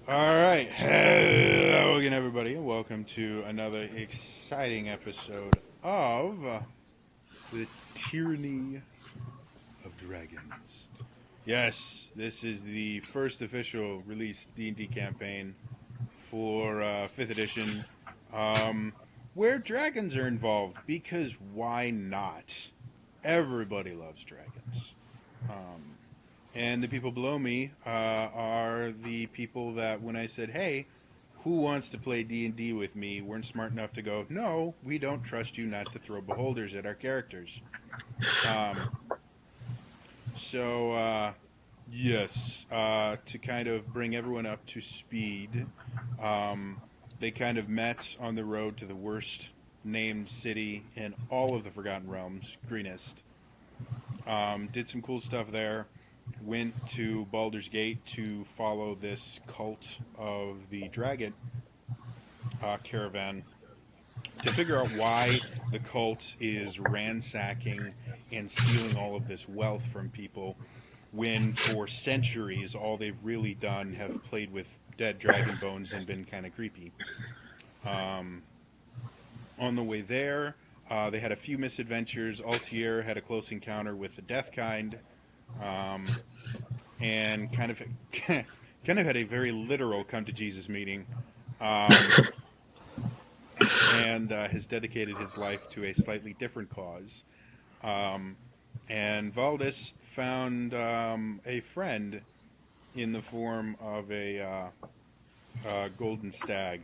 All right, hello again, everybody, and welcome to another exciting episode of the Tyranny of Dragons. Yes, this is the first official release D&D campaign for 5th edition, um, where dragons are involved, because why not? Everybody loves dragons. And the people below me are the people that when I said, hey, who wants to play D&D with me, weren't smart enough to go, no, we don't trust you not to throw beholders at our characters. Um, so, yes, to kind of bring everyone up to speed, um, they kind of met on the road to the worst named city in all of the Forgotten Realms, Greenest. Did some cool stuff there. Went to Baldur's Gate to follow this cult of the dragon caravan to figure out why the cult is ransacking and stealing all of this wealth from people when for centuries all they've really done have played with dead dragon bones and been kind of creepy. On the way there, they had a few misadventures. Altier had a close encounter with the Death Kind, and kind of had a very literal come to Jesus meeting, um, and has dedicated his life to a slightly different cause. Um, and Valdis found a friend in the form of a golden stag.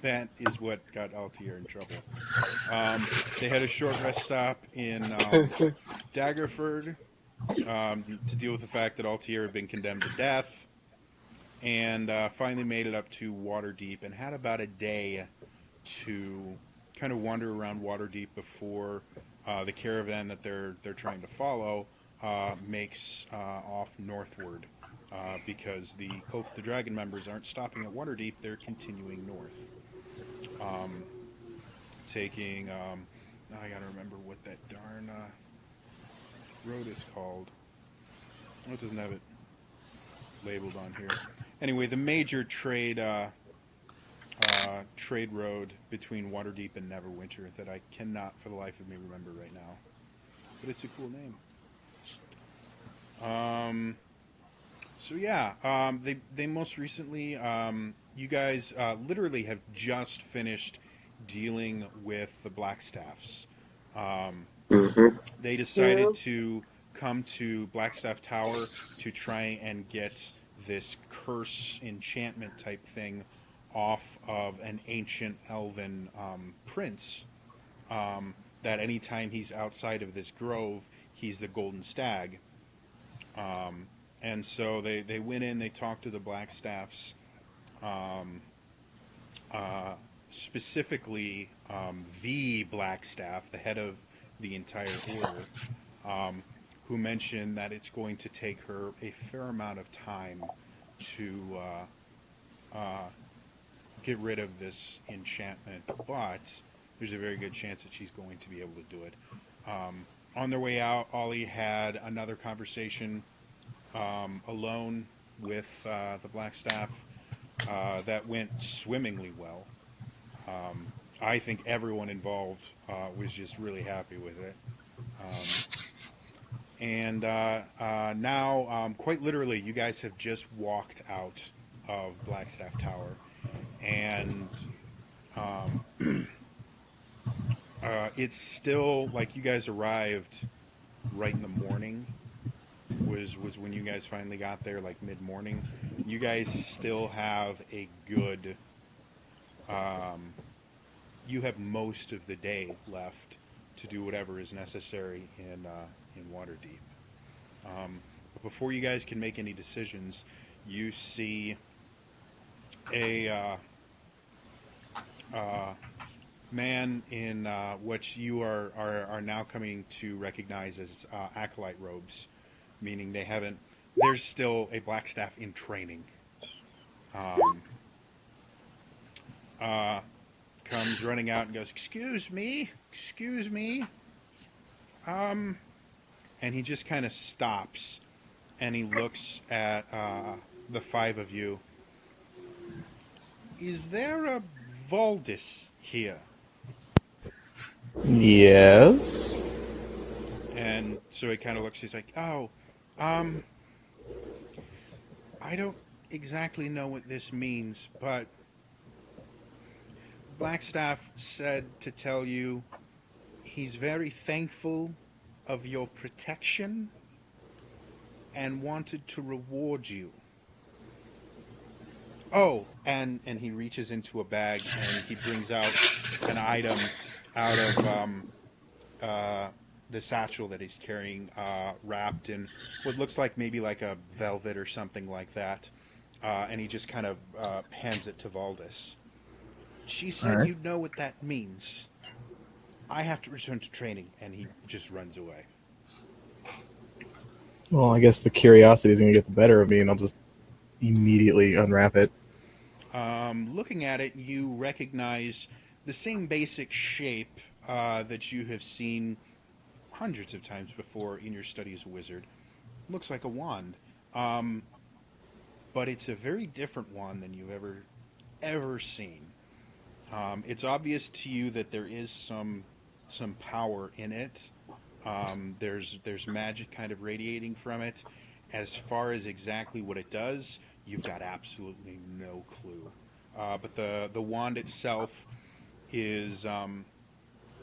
That is what got Altier in trouble. They had a short rest stop in Daggerford to deal with the fact that Altier had been condemned to death, and finally made it up to Waterdeep and had about a day to kind of wander around Waterdeep before the caravan that they're trying to follow makes off northward. Because the Cult of the Dragon members aren't stopping at Waterdeep, they're continuing north. Taking, I gotta remember what that darn road is called. Oh, it doesn't have it labeled on here. Anyway, the major trade road between Waterdeep and Neverwinter that I cannot for the life of me remember right now. But it's a cool name. So yeah, they most recently, you guys literally have just finished dealing with the Blackstaffs. Um, Mm-hmm. they Yeah. decided to come to Blackstaff Tower to try and get this curse enchantment type thing off of an ancient elven prince. That anytime he's outside of this grove, he's the golden stag. And so they went in, they talked to the Blackstaffs, specifically the Blackstaff, the head of the entire order, who mentioned that it's going to take her a fair amount of time to get rid of this enchantment, but there's a very good chance that she's going to be able to do it. On their way out, Ollie had another conversation alone with the Blackstaff that went swimmingly well. I think everyone involved was just really happy with it. And now, quite literally, you guys have just walked out of Blackstaff Tower, and it's still like you guys arrived right in the morning. Was when you guys finally got there, like mid morning. You guys still have a good. You have most of the day left to do whatever is necessary in Waterdeep. But before you guys can make any decisions, you see a man in what you are now coming to recognize as acolyte robes, meaning they haven't. There's still a Blackstaff in training. Comes running out and goes, excuse me," and he just kind of stops and he looks at the five of you Is there a Valdis here? Yes. And so he kind of looks. He's like, "Oh, um, I don't exactly know what this means, but Blackstaff said to tell you he's very thankful of your protection and wanted to reward you. Oh, and he reaches into a bag and he brings out an item out of uh, the satchel that he's carrying, wrapped in what looks like maybe like a velvet or something like that. And he just kind of hands it to Valdis. She All said right. you'd know what that means. I have to return to training, and he just runs away. Well, I guess the curiosity is going to get the better of me, and I'll just immediately unwrap it. Looking at it, you recognize the same basic shape that you have seen hundreds of times before in your study as a wizard. Looks like a wand, um, but it's a very different wand than you've ever seen. It's obvious to you that there is some power in it. There's magic kind of radiating from it. As far as exactly what it does, you've got absolutely no clue. But the wand itself is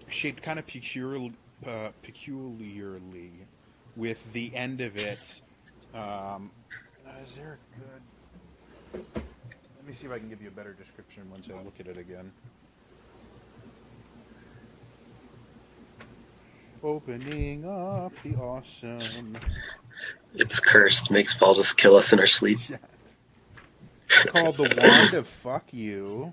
shaped kind of peculiarly, with the end of it. Um, is there a good? Let me see if I can give you a better description once I look at it again. Opening up the awesome. It's cursed. Makes Paul just kill us in our sleep. Yeah. It's called the Wand of Fuck You.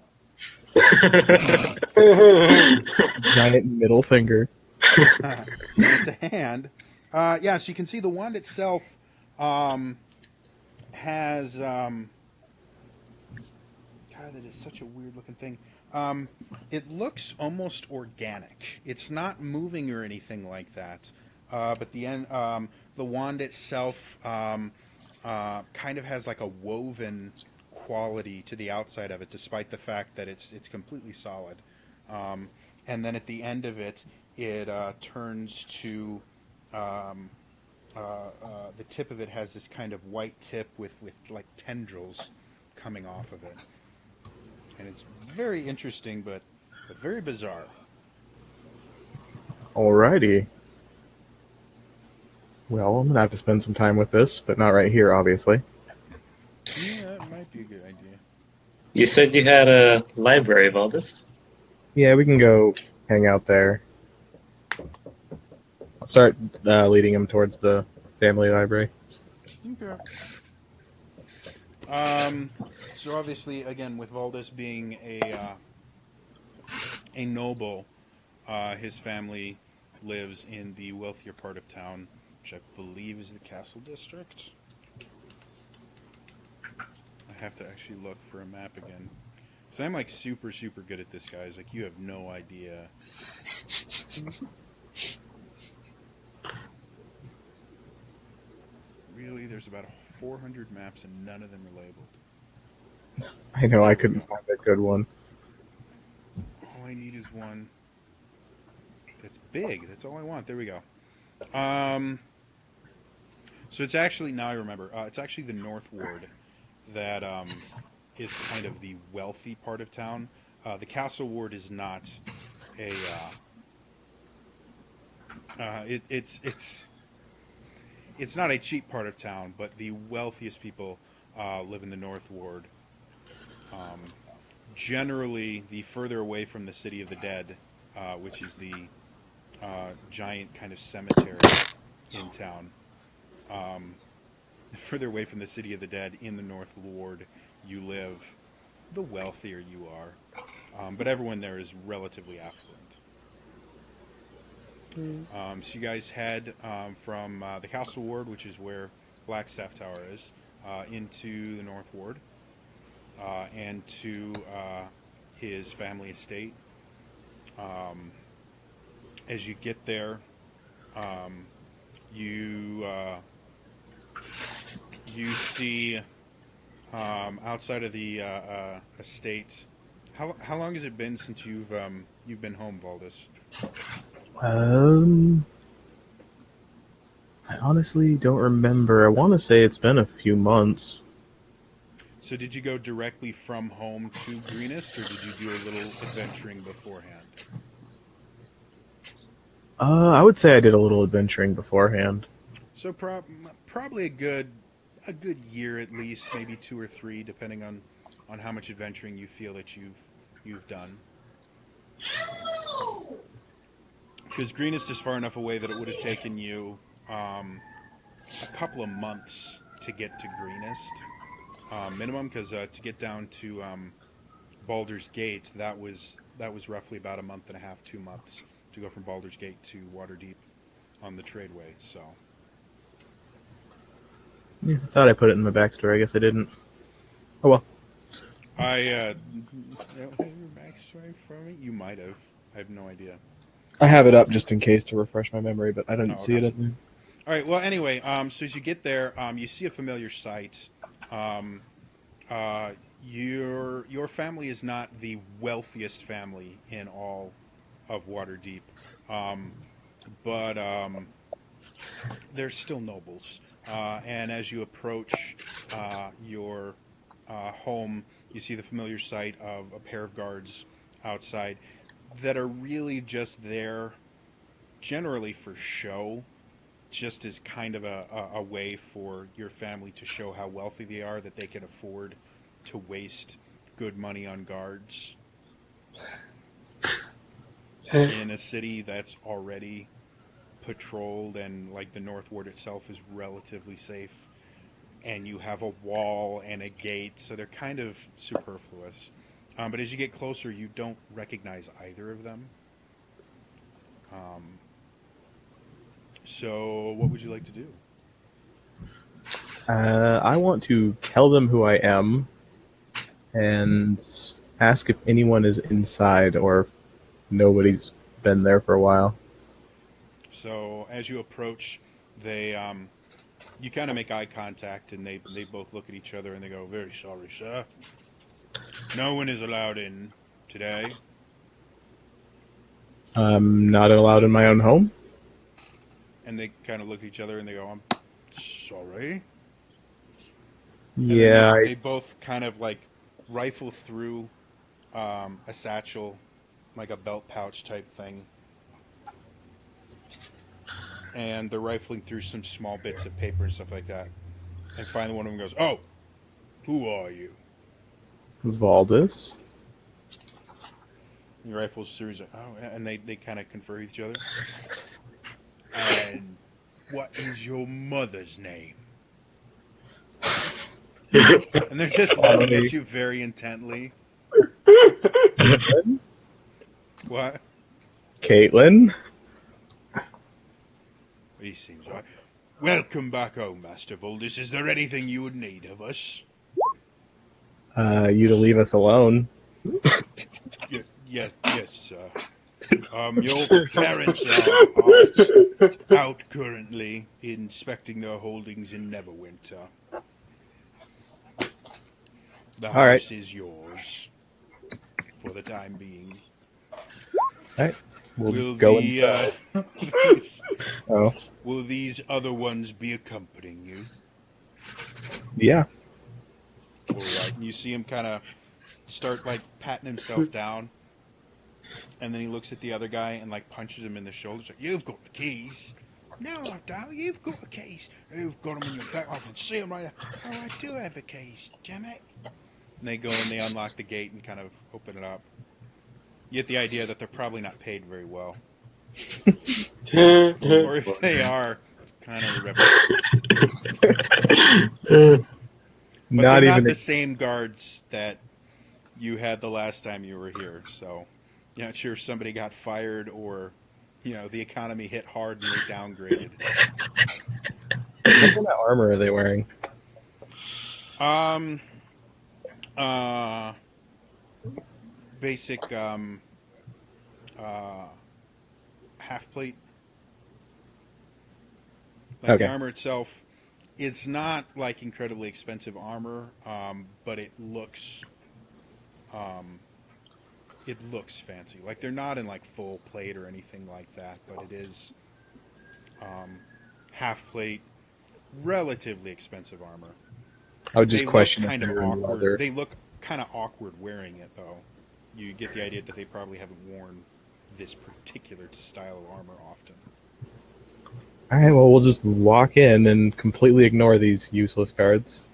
Giant middle finger. And it's a hand. Yeah, so you can see the wand itself um, has. God, that is such a weird looking thing. Um, it looks almost organic. It's not moving or anything like that. But the wand itself kind of has like a woven quality to the outside of it, despite the fact that it's completely solid. Um, and then at the end of it, it turns to the tip of it has this kind of white tip with like tendrils coming off of it, and it's very interesting, but very bizarre. Alrighty. Well, I'm going to have to spend some time with this, but not right here, obviously. Yeah, it might be a good idea. You said you had a library of all this? Yeah, we can go hang out there. I'll start leading him towards the family library. Okay. Um, so obviously, again, with Valdis being a noble, his family lives in the wealthier part of town, which I believe is the Castle District. I have to actually look for a map again. So I'm like super good at this, guys. Like you have no idea. Really, there's about 400 maps and none of them are labeled. I know I There we couldn't go. find a good one. All I need is one that's big. That's all I want. There we go. Um, so it's actually now I remember. It's actually the North Ward that is kind of the wealthy part of town. The Castle Ward is not a. It's not a cheap part of town, but the wealthiest people live in the North Ward. Um, Generally, the further away from the City of the Dead, which is the giant kind of cemetery in town, um, the further away from the City of the Dead in the North Ward you live, the wealthier you are. But everyone there is relatively affluent. So you guys head from the Castle Ward, which is where Blackstaff Tower is, into the North Ward, and to his family estate. Um, as you get there, um, you you see outside of the estate. How long has it been since you've been home, Valdis? Um, I honestly don't remember. I want to say it's been a few months. So did you go directly from home to Greenest, or did you do a little adventuring beforehand? I would say I did a little adventuring beforehand. So probably a good year at least, maybe 2 or 3, depending on how much adventuring you feel that you've done. Because Greenest is far enough away that it would have taken you um, a couple of months to get to Greenest minimum. Because to get down to Baldur's Gate, that was roughly about a month and a half, 2 months to go from Baldur's Gate to Waterdeep on the Tradeway. So Yeah, I thought I put it in my backstory. I guess I didn't. Oh well. don't have your backstory for me. You might have. I have no idea. I have it up just in case to refresh my memory, but I didn't Oh, see okay. it in there. All right. Well, anyway, so as you get there, you see a familiar sight. Um, your family is not the wealthiest family in all of Waterdeep, um, but they're still nobles. And as you approach your home, you see the familiar sight of a pair of guards outside that are really just there generally for show, just as kind of a way for your family to show how wealthy they are, that they can afford to waste good money on guards in a city that's already patrolled, and like the North Ward itself is relatively safe, and you have a wall and a gate, so they're kind of superfluous. But as you get closer, you don't recognize either of them. Um, so, what would you like to do? I want to tell them who I am and ask if anyone is inside or if nobody's been there for a while. So, as you approach, they you kind of make eye contact, and they both look at each other and they go, "Very sorry, sir. No one is allowed in today." I'm not allowed in my own home. And they kind of look at each other and they go, "I'm sorry." And then they Yeah, they both kind of like rifle through a satchel, like a belt pouch type thing, and they're rifling through some small bits of paper and stuff like that. And finally, one of them goes, "Oh, who are you?" Valdis. And he rifles through. He's like, "Oh," and they kind of confer with each other. And what is your mother's name? And they're just looking at you very intently. What? Caitlin. He seems right. Welcome back home, Master Voldis. Is there anything you would need of us? You to leave us alone. Yes, sir. Your parents are out currently inspecting their holdings in Neverwinter. The All right. house is yours for the time being. All right. We'll Will go the inside. these Oh, will these other ones be accompanying you? yeah. All right. And you see him kind of start like patting himself down, and then he looks at the other guy and like punches him in the shoulder. Like, "You've got the keys." "No, I don't. You've got the keys. You've got them in your back. I can see them right there." "Oh, I do have the keys. Damn it!" And they go and they unlock the gate and kind of open it up. You get the idea that they're probably not paid very well, or if they are, kind of irrelevant. But they're Not not even. the same guards that you had the last time you were here. So you're not sure if somebody got fired, or the economy hit hard and they downgraded. What kind of armor are they wearing? Um, uh, Basic uh, half plate. Like the Okay. armor itself It's not like incredibly expensive armor, but um, it looks fancy. Like they're not in like full plate or anything like that, but it is um, half plate, relatively expensive armor. I would just They look question if kind they of were in awkward. leather. They look kind of awkward wearing it, though. You get the idea that they probably haven't worn this particular style of armor often. All right, well, we'll just walk in and completely ignore these useless guards.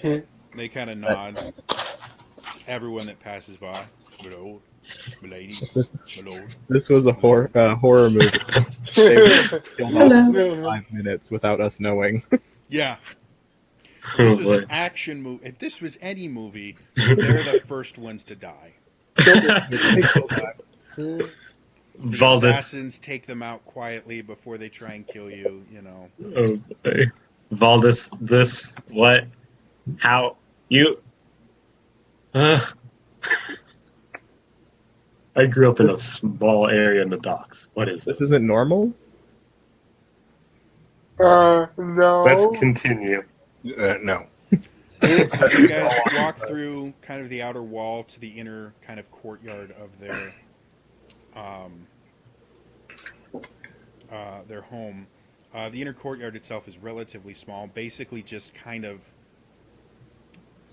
They kind of nod to everyone that passes by. My lord, my lady, This, my lord, this was a my lady. horror movie. They would have killed off Hello. 5 minutes without us knowing. Yeah. If Oh this was an boy. action movie, if this was any movie, they're the first ones to die. They still die. The Valdis. assassins take them out quietly before they try and kill you, you know. Oh boy. Valdis, this, what? How? You? Uh, I grew up in a This- small area in the docks. What is This this? isn't normal? No. Let's continue. No. So as you guys walk through kind of the outer wall to the inner kind of courtyard of um, their home, the inner courtyard itself is relatively small, basically just kind of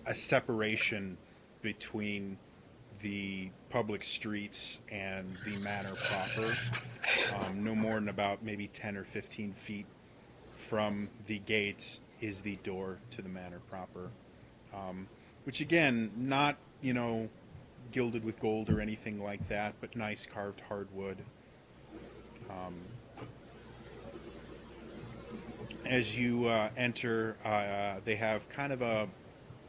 a separation between the public streets and the manor proper. No more than about maybe 10 or 15 feet from the gates is the door to the manor proper. Which again, not, gilded with gold or anything like that, but nice carved hardwood. Um, as you enter, they have kind of a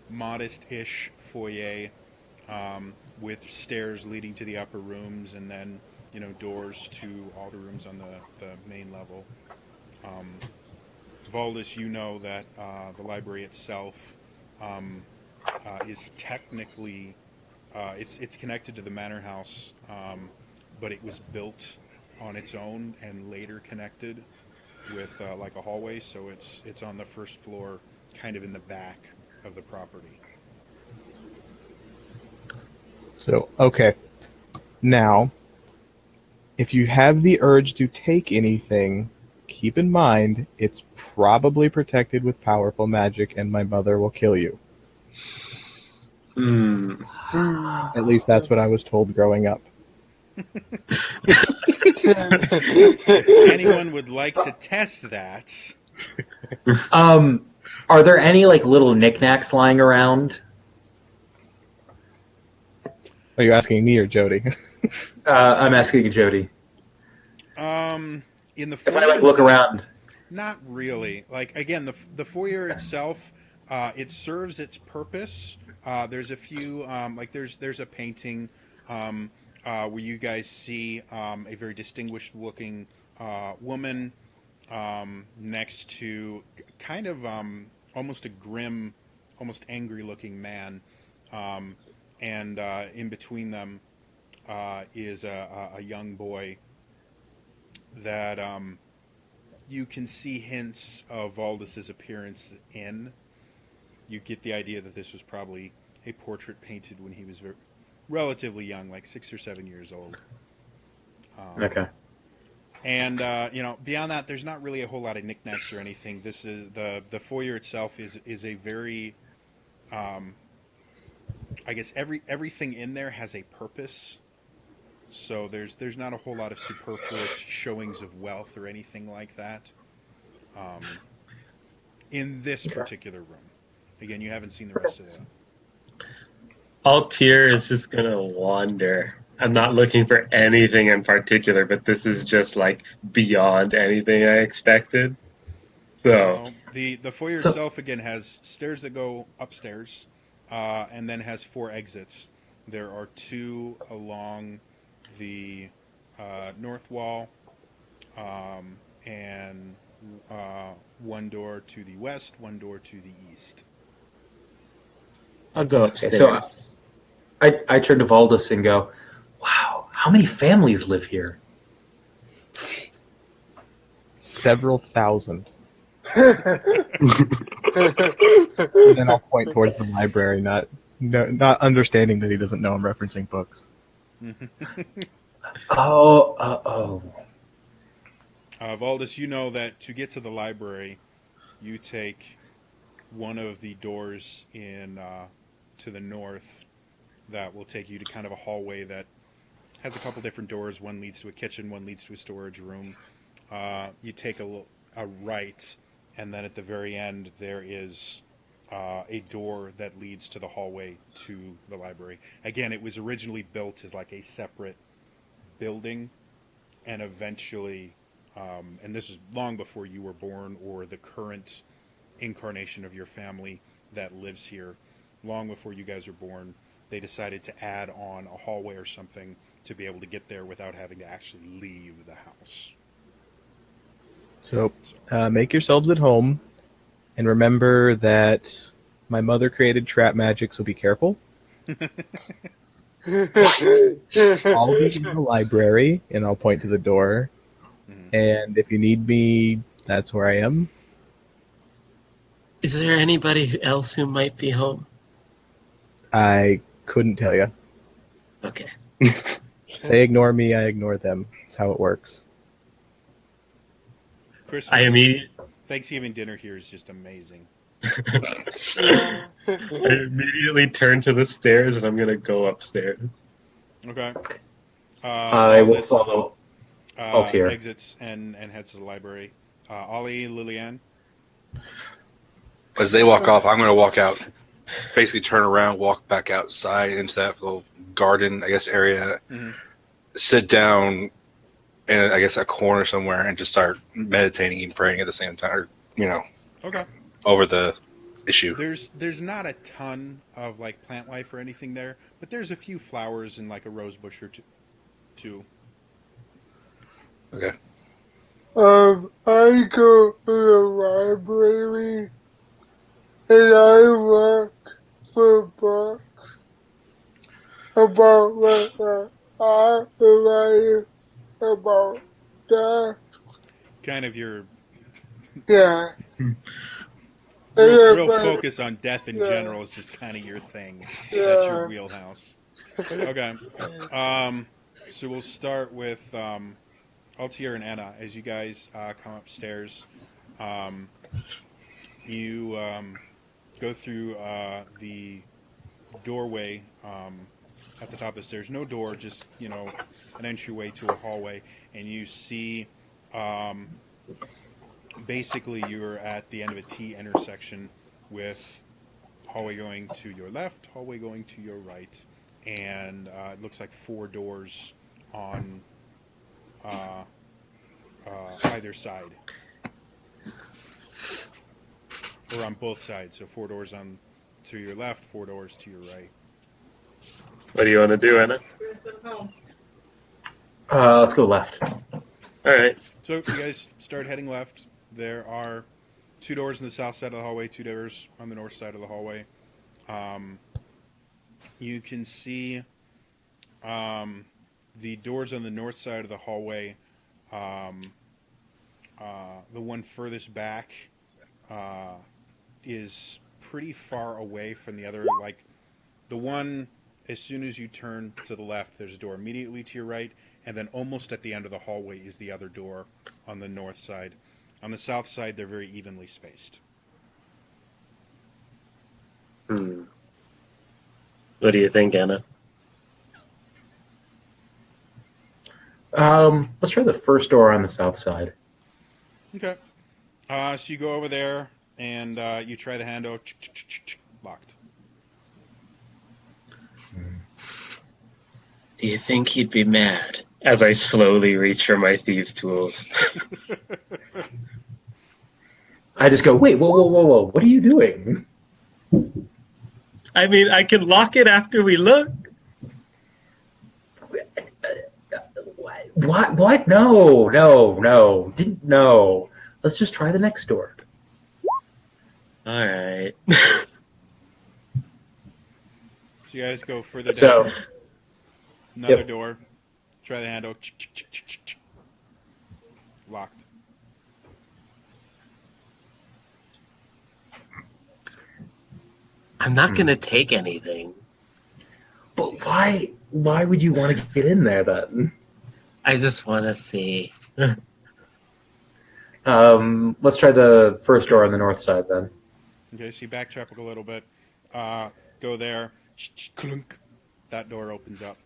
modest-ish foyer with stairs leading to the upper rooms, and then doors to all the rooms on the main level. Valdis, you know that the library itself is technically it's connected to the manor house, but it was built on its own and later connected with like a hallway, so it's on the first floor, kind of in the back of the property. So, okay. Now, if you have the urge to take anything, keep in mind it's probably protected with powerful magic and my mother will kill you. Hmm. At least that's what I was told growing up. If anyone would like to test that, Are there any like little knickknacks lying around? Are you asking me or Jody? I'm asking Jody. in the If I foyer, like look around, not really. Like again, the foyer itself, it serves its purpose. There's a few like there's a painting where you guys see a very distinguished looking woman next to kind of almost a grim, almost angry looking man, and in between them is a young boy that you can see hints of Valdis's appearance in. You get the idea that this was probably a portrait painted when he was relatively young, like 6 or 7 years old. okay. And beyond that, there's not really a whole lot of knickknacks or anything. This is the foyer itself is a very, I guess everything in there has a purpose. So there's not a whole lot of superfluous showings of wealth or anything like that. In this particular room, again, you haven't seen the rest of the. Altier is just gonna wander. I'm not looking for anything in particular, but this is just like beyond anything I expected. So, Well, the foyer So- itself again has stairs that go upstairs, and then has 4 exits. There are 2 along the north wall, and 1 door to the west, 1 door to the east. I'll go Okay, upstairs. so I turn to Valdis and go, "Wow, how many families live here?" Several thousand. And then I'll point towards the library, not understanding that he doesn't know I'm referencing books. Oh. Valdis, you know that to get to the library, you take one of the doors in to the north that will take you to kind of a hallway that has a couple different doors. One leads to a kitchen, one leads to a storage room. You take a right, and then at the very end there is a door that leads to the hallway to the library. Again, it was originally built as like a separate building, and eventually, and this was long before you were born or the current incarnation of your family that lives here, long before you guys were born, they decided to add on a hallway or something to be able to get there without having to actually leave the house. So, make yourselves at home, and remember that my mother created trap magic, so be careful. I'll be in the library, and I'll point to the door. Mhm. And if you need me, that's where I am. Is there anybody else who might be home? I couldn't tell you. Okay. They ignore me, I ignore them. That's how it works. I Christmas, immediately, Thanksgiving dinner here is just amazing. I immediately turn to the stairs and I'm gonna go upstairs. Okay. I will Valdis follow Altier. exits and heads to the library. Ollie, Lillian. As they walk off, I'm going to walk out, basically turn around, walk back outside into that little garden, I guess, area, Mhm. sit down in, I guess, a corner somewhere and just start meditating and praying at the same time, or, Okay. over the issue. There's not a ton of like plant life or anything there, but there's a few flowers and like a rose bush or two. Okay. I go to the library and I look for books about like art life, about death. Kind of your Yeah. real But, focus on death in yeah. general is just kind of your thing. Yeah. That's your wheelhouse. Okay. So we'll start with Altier and Anna as you guys come upstairs. Um, you go through the doorway at the top of the stairs. No door, just an entryway to a hallway, and you see. Basically, you're at the end of a T intersection with hallway going to your left, hallway going to your right, and it looks like four doors on either side, or on both sides. So four doors on to your left, four doors to your right. What do you want to do, Anna? Let's go left. All right. So you guys start heading left. There are two doors on the south side of the hallway, two doors on the north side of the hallway. You can see the doors on the north side of the hallway. The one furthest back is pretty far away from the other. Like the one, as soon as you turn to the left, there's a door immediately to your right, and then almost at the end of the hallway is the other door on the north side. On the south side, they're very evenly spaced. What do you think, Anna? Let's try the first door on the south side. Okay. So you go over there and you try the handle. Locked. Do you think he'd be mad? As I slowly reach for my thieves' tools. I just go, wait, whoa. What are you doing? I mean, I can lock it after we look. What? No. Didn't no. Let's just try the next door. All right. So you guys go further So, down. Another yep. door. Try the handle. Locked. I'm not gonna take anything. But why? Why would you want to get in there then? I just want to see. Let's try the first door on the north side then. Okay, so you backtrack a little bit. Go there. Clunk. That door opens up.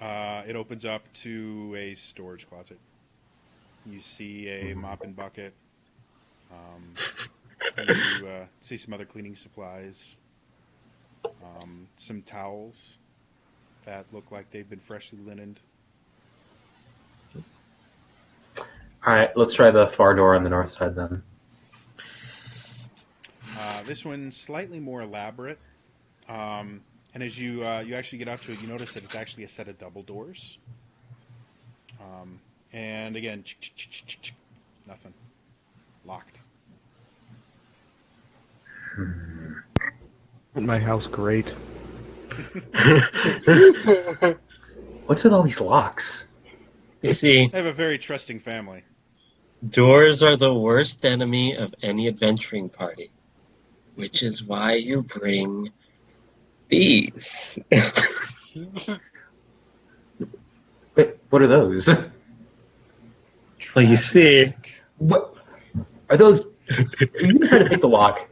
It opens up to a storage closet. You see a mop and bucket. You see some other cleaning supplies. Some towels that look like they've been freshly linened. All right, let's try the far door on the north side then. This one's slightly more elaborate. And as you actually get up to it, you notice that it's actually a set of double doors. And again, nothing. Locked. Isn't my house great? What's with all these locks? You see, I have a very trusting family. doors are the worst enemy of any adventuring party, which is why you bring these. Wait, what are those? Well, you see, What are those? Are you gonna try to take the lock?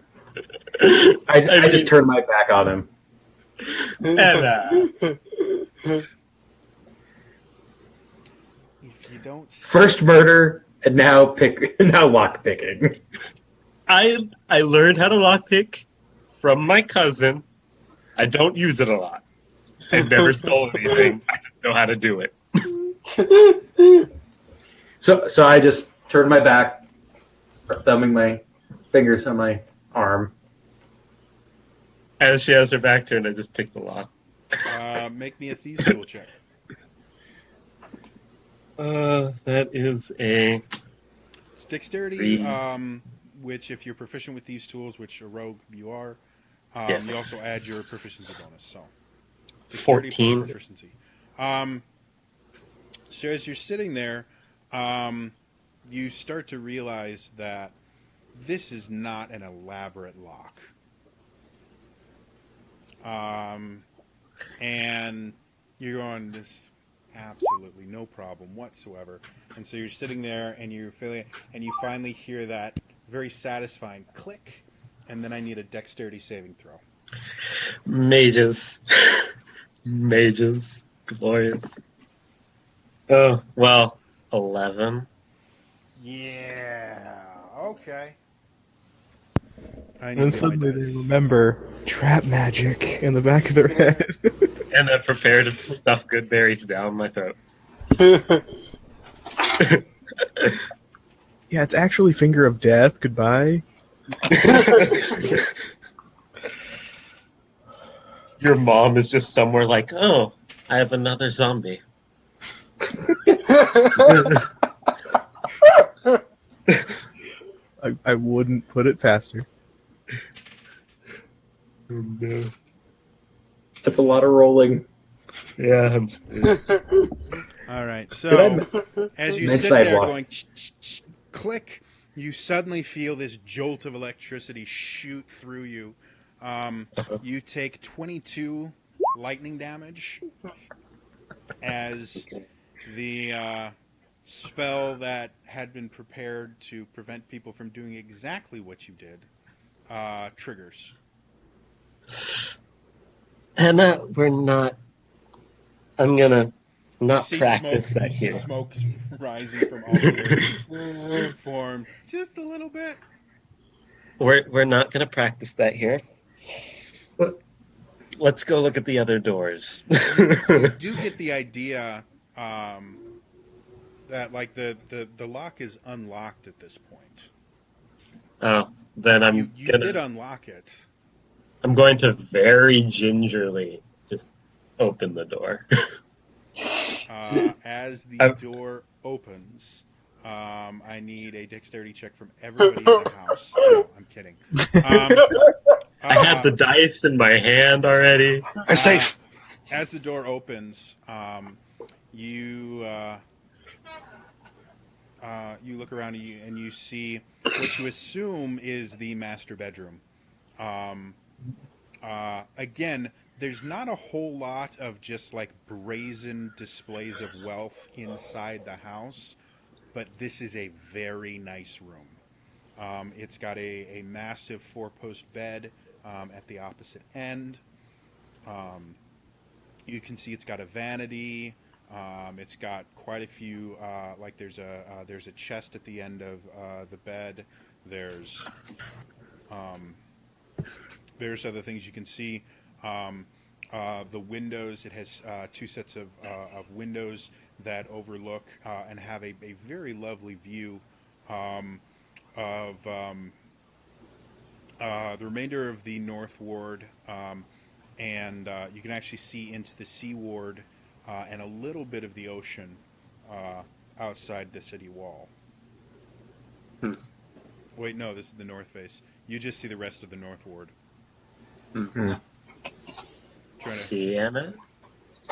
I just turned my back on him. Anna, If you don't First murder, and now lock picking. I learned how to lockpick from my cousin. I don't use it a lot. I've never stolen anything. I just know how to do it. So I just turned my back, start thumbing my fingers on my arm. As she has her back turned, I just pick the lock. make me a thieves tool check. That is a It's dexterity, Three. Which if you're proficient with these tools, which a rogue you are, Yeah. you also add your proficiency bonus. So dexterity 14. plus proficiency. So as you're sitting there, you start to realize that this is not an elaborate lock. And you're going, this absolutely no problem whatsoever. And so you're sitting there and you're feeling, and you finally hear that very satisfying click, and then I need a dexterity saving throw. Mages. Mages. Glorious. Oh, well, 11. Yeah. Okay. I And need then to get my suddenly they dice. remember trap magic in the back of their head. And I'm prepared to stuff good berries down my throat. Yeah, it's actually finger of death. Goodbye. Your mom is just somewhere like, oh, I have another zombie. I wouldn't put it past her. No. That's a lot of rolling. Yeah. All right. Did So I- as you Next sit there sidewalk. going click, you suddenly feel this jolt of electricity shoot through you. You take 22 lightning damage as the spell that had been prepared to prevent people from doing exactly what you did triggers. Hannah, we're not. I'm gonna You not see practice smoke. that You see here. smoke rising from alternate scoop form, just a little bit. We're not gonna practice that here. Let's go look at the other doors. You do get the idea that like the lock is unlocked at this point. Oh, then You did unlock it. I'm going to very gingerly just open the door. As the I'm- door opens, I need a dexterity check from everybody in the house. No, I'm kidding. I have the dice in my hand already. I'm safe. As the door opens, you you look around and you see what you assume is the master bedroom. Um, again, there's not a whole lot of just like brazen displays of wealth inside the house, but this is a very nice room. It's got a massive four-post bed at the opposite end. Um, you can see it's got a vanity. It's got quite a few. Like there's a chest at the end of the bed. There's um, various other things you can see. Um, the windows. It has two sets of windows that overlook and have a very lovely view um, of the remainder of the North Ward, and you can actually see into the Sea Ward and a little bit of the ocean uh, outside the city wall. Hmm. Wait, no, this is the north face. You just see the rest of the North Ward. Hmm. Trying to. See, Anna?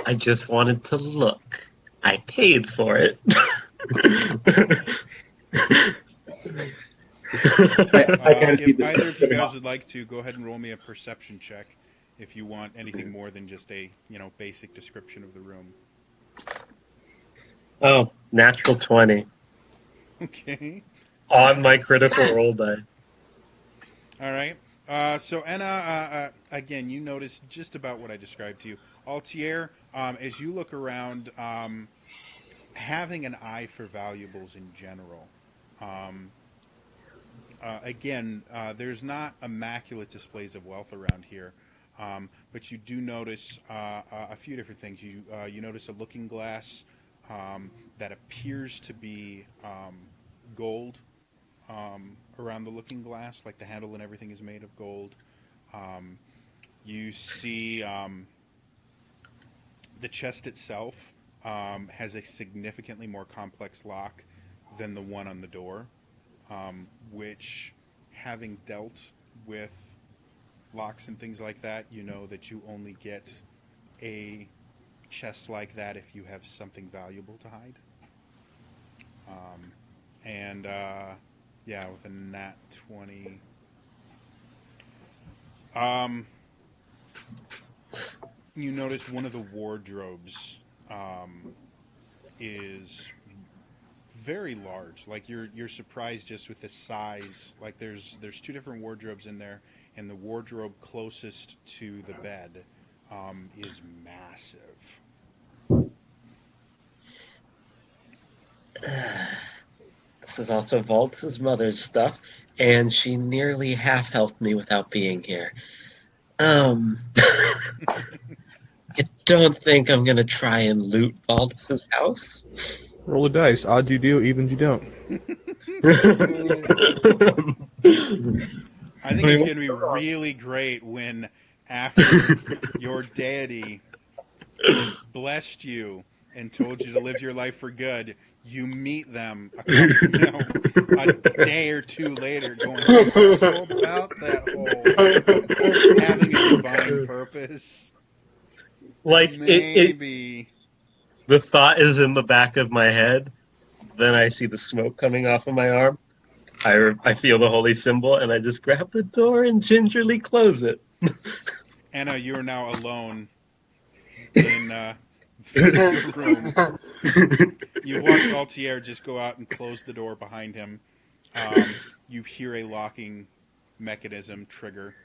I just wanted to look. I paid for it. I kind of see If this either of you spinning guys off. would like to, go ahead and roll me a perception check. If you want anything more than just a basic description of the room. Oh, natural 20 Okay. on Anna. my critical roll die. All right. So Anna, again, you notice just about what I described to you. Altier, as you look around, having an eye for valuables in general. Um, again, there's not immaculate displays of wealth around here, but you do notice a few different things. You notice a looking glass that appears to be gold around the looking glass, like the handle and everything is made of gold. Um, you see the chest itself has a significantly more complex lock than the one on the door, which, having dealt with locks and things like that, you know that you only get a chest like that if you have something valuable to hide. And yeah, with a nat 20. Um, you notice one of the wardrobes is very large. Like you're surprised just with the size. Like there's two different wardrobes in there, and the wardrobe closest to the bed is massive. This is also Volts' mother's stuff, and she nearly half helped me without being here. I don't think I'm gonna try and loot Volts' house. Roll a dice. Odds you do, evens you don't. I think I it's mean, going to be really great when, after your deity blessed you and told you to live your life for good, you meet them a day or two later, going, so about that whole having a divine purpose. Like Maybe. the thought is in the back of my head. Then I see the smoke coming off of my arm. I feel the holy symbol, and I just grab the door and gingerly close it. Anna, you are now alone in the room. You watched Altier just go out and close the door behind him. You hear a locking mechanism trigger.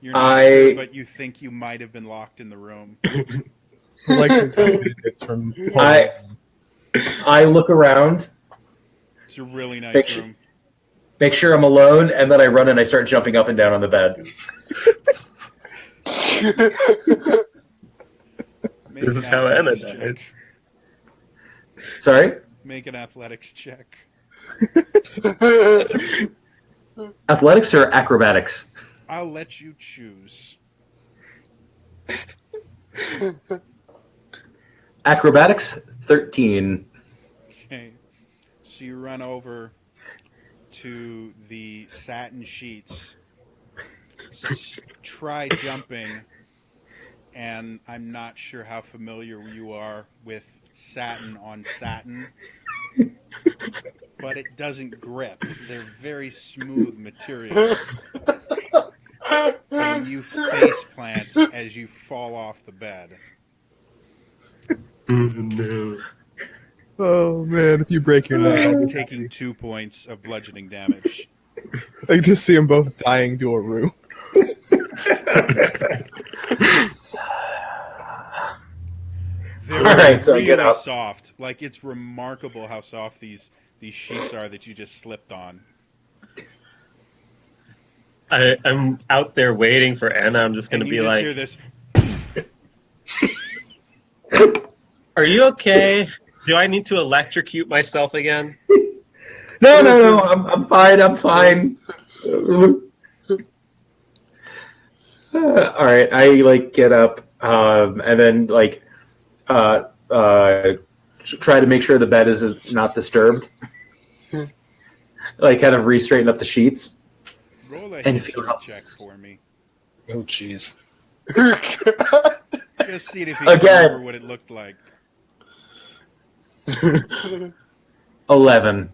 You're not sure, I but you think you might have been locked in the room. Like it's from I I look around, It's a really make nice sure, room. make sure I'm alone, and then I run and I start jumping up and down on the bed. Make This an is how Anna athletics died. check. Sorry, Make an athletics check. athletics or acrobatics? I'll let you choose. Acrobatics 13. Okay. So you run over to the satin sheets. Try jumping, and I'm not sure how familiar you are with satin on satin, but it doesn't grip. They're very smooth materials. And you face plant as you fall off the bed. No. Oh man, if you break your neck, I'll be Taking 2 points of bludgeoning damage. I can just see them both dying to a room. They're All right, so I get really up. soft. Like, it's remarkable how soft these sheets are that you just slipped on. I'm out there waiting for Anna. I'm just going And to you be just like, hear this. "Are you okay? Do I need to electrocute myself again?" No. I'm fine. I'm fine. All right, I like get up, and then like try to make sure the bed is not disturbed. Like kind of re-straighten up the sheets. Roll a And history check for me. Oh, jeez. Just see if you can Again. remember what it looked like. 11.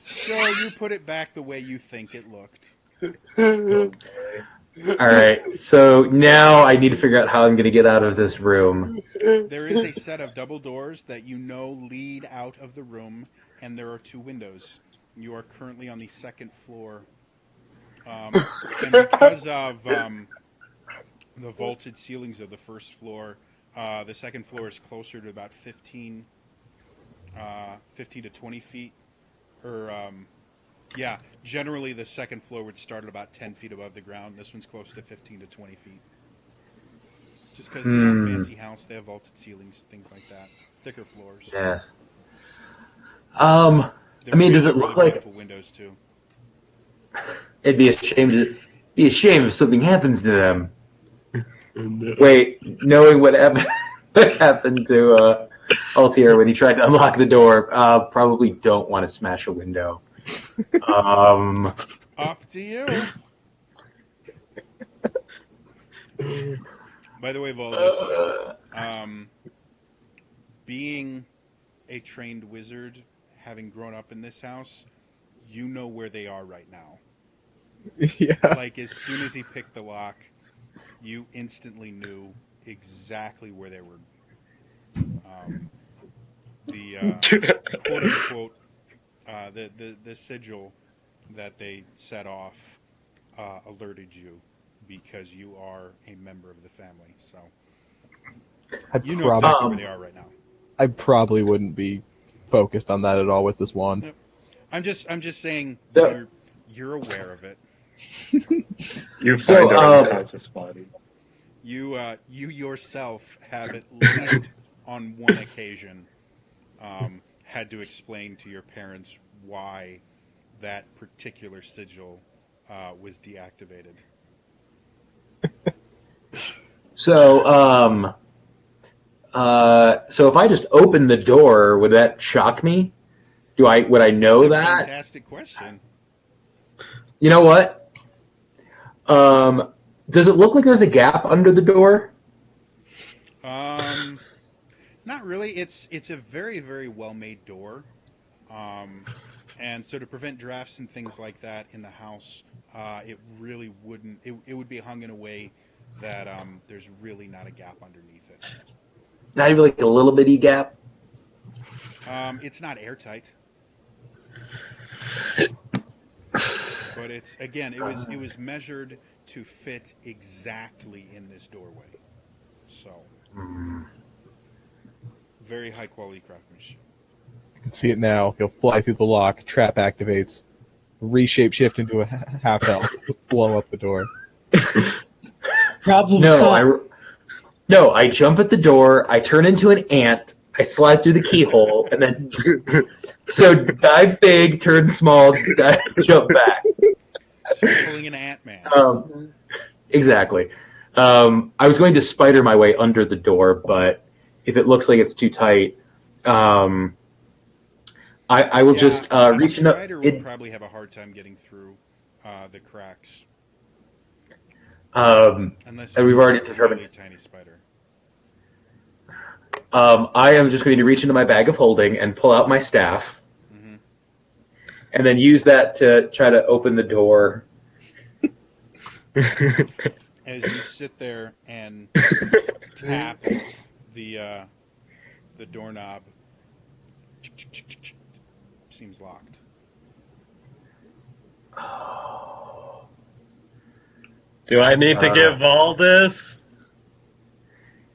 So you put it back the way you think it looked. All right, so now I need to figure out how I'm going to get out of this room. There is a set of double doors that you know lead out of the room, and there are 2 windows. You are currently on the 2nd floor. And because of the vaulted ceilings of the 1st floor, the 2nd floor is closer to about 15 to 20 feet. Generally the 2nd floor would start at about 10 feet above the ground. This one's close to 15 to 20 feet. Just because, fancy house, they have vaulted ceilings, things like that. Thicker floors. Yes. They're I mean, does it really look like beautiful windows, too. it'd be a shame if something happens to them? No. Wait, knowing what happened to Altier when he tried to unlock the door, probably don't want to smash a window. Up to you. By the way, Valdez, being a trained wizard, having grown up in this house, you know where they are right now. Yeah. Like, as soon as he picked the lock, you instantly knew exactly where they were. The quote unquote the sigil that they set off alerted you because you are a member of the family. So you know exactly where they are right now. I probably wouldn't be focused on that at all with this wand. Yep. I'm just saying So- you're aware of it. You So, find our unconscious body. You yourself have at least on one occasion had to explain to your parents why that particular sigil was deactivated. So, so if I just open the door, would that shock me? Would I know That's a that? fantastic question. You know what? Does it look like there's a gap under the door? Not really. It's a very, very well made door, and so to prevent drafts and things like that in the house, it really wouldn't. It would be hung in a way that there's really not a gap underneath it. Not even like a little bitty gap? It's not airtight, but it was measured to fit exactly in this doorway, so. Very high quality craftsmanship. You can see it now. He'll fly through the lock, trap activates, reshape shift into a half elf, blow up the door. Problem solved. No, I jump at the door, I turn into an ant, I slide through the keyhole, and then so dive big, turn small, jump back. So you're pulling an Ant-Man. Exactly. I was going to spider my way under the door, but if it looks like it's too tight, I will just reach a spider would probably have a hard time getting through the cracks. Unless and we've already a determined. really tiny spider. I am just going to reach into my bag of holding and pull out my staff. Mm-hmm. and then use that to try to open the door. As you sit there and tap the doorknob, seems locked. Do I need to give all this?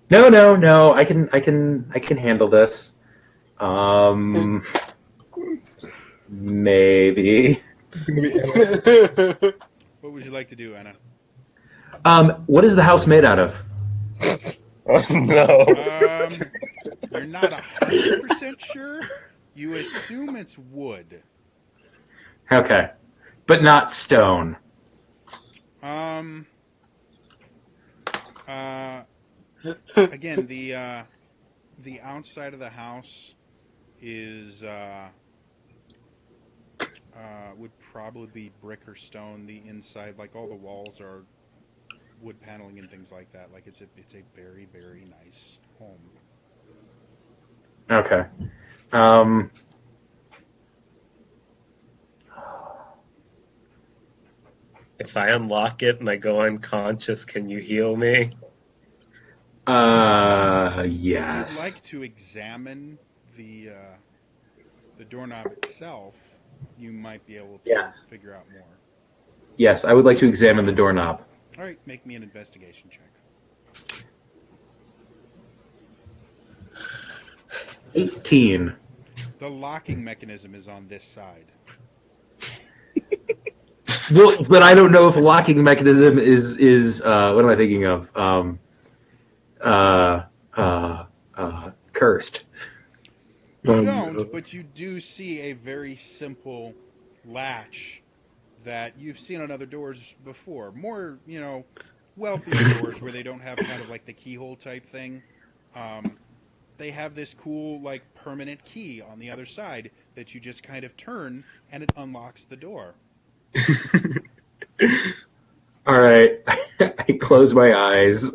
No. I can handle this. Maybe. It's gonna be Anna. What would you like to do, Anna? What is the house made out of? Oh no. You're not 100% sure. You assume it's wood. Okay, but not stone. Again, the outside of the house is would probably be brick or stone. The inside, like all the walls, are wood paneling and things like that. Like it's a very, very nice home. Okay. If I unlock it and I go unconscious, can you heal me? If Yes. you'd like to examine the doorknob itself, you might be able to Yes. figure out more. Yes, I would like to examine the doorknob. All right, make me an investigation check. 18. The locking mechanism is on this side. Well, but I don't know if a locking mechanism is what am I thinking of? Cursed. You don't, but you do see a very simple latch that you've seen on other doors before. More, wealthier doors where they don't have kind of like the keyhole type thing. They have this cool, like, permanent key on the other side that you just kind of turn and it unlocks the door. All right. I close my eyes.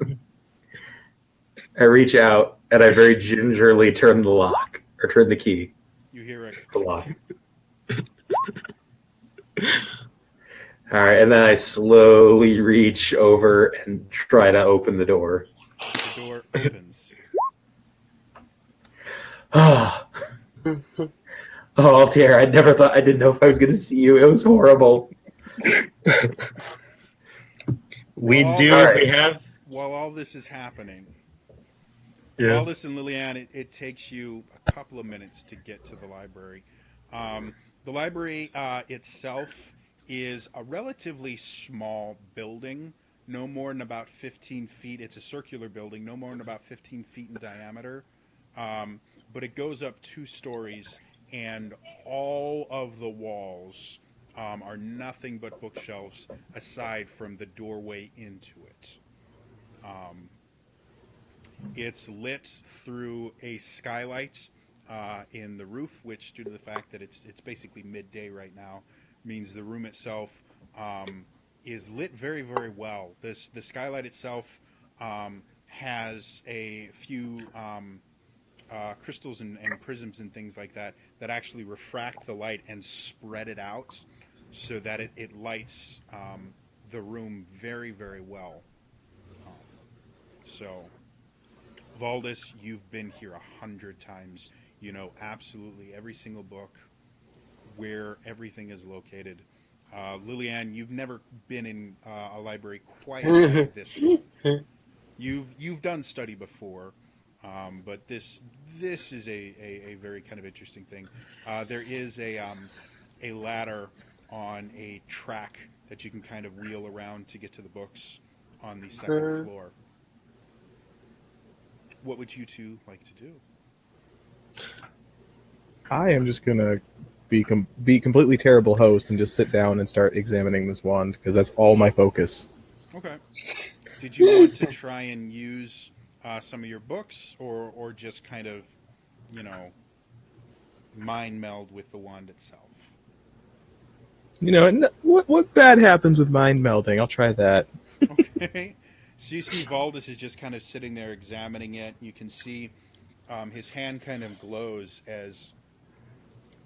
I reach out and I very gingerly turn the lock or turn the key. You hear a The lock. All right, and then I slowly reach over and try to open the door. The door opens. Oh, Altair, I didn't know if I was going to see you. It was horrible. We While do. all We this- have. While all this is happening, Yeah. Aldous and Liliane, it takes you a couple of minutes to get to the library. The library itself is a relatively small building, no more than about 15 feet. It's a circular building, no more than about 15 feet in diameter. But it goes up 2 stories, and all of the walls are nothing but bookshelves aside from the doorway into it. It's lit through a skylight in the roof, which, due to the fact that it's basically midday right now, means the room itself is lit very, very well. The skylight itself has a few crystals and prisms and things like that that actually refract the light and spread it out so that it lights the room very, very well. So, Valdis, you've been here 100 times. You know absolutely every single book, where everything is located. Liliane, you've never been in a library quite like this one. You've done study before, but this is a very kind of interesting thing. There is a ladder on a track that you can kind of wheel around to get to the books on the second floor. What would you two like to do? I am just gonna be completely terrible host and just sit down and start examining this wand because that's all my focus. Okay. Did you want to try and use some of your books, or just kind of, mind meld with the wand itself? What bad happens with mind melding? I'll try that. Okay. So you see Valdis is just kind of sitting there examining it. You can see his hand kind of glows as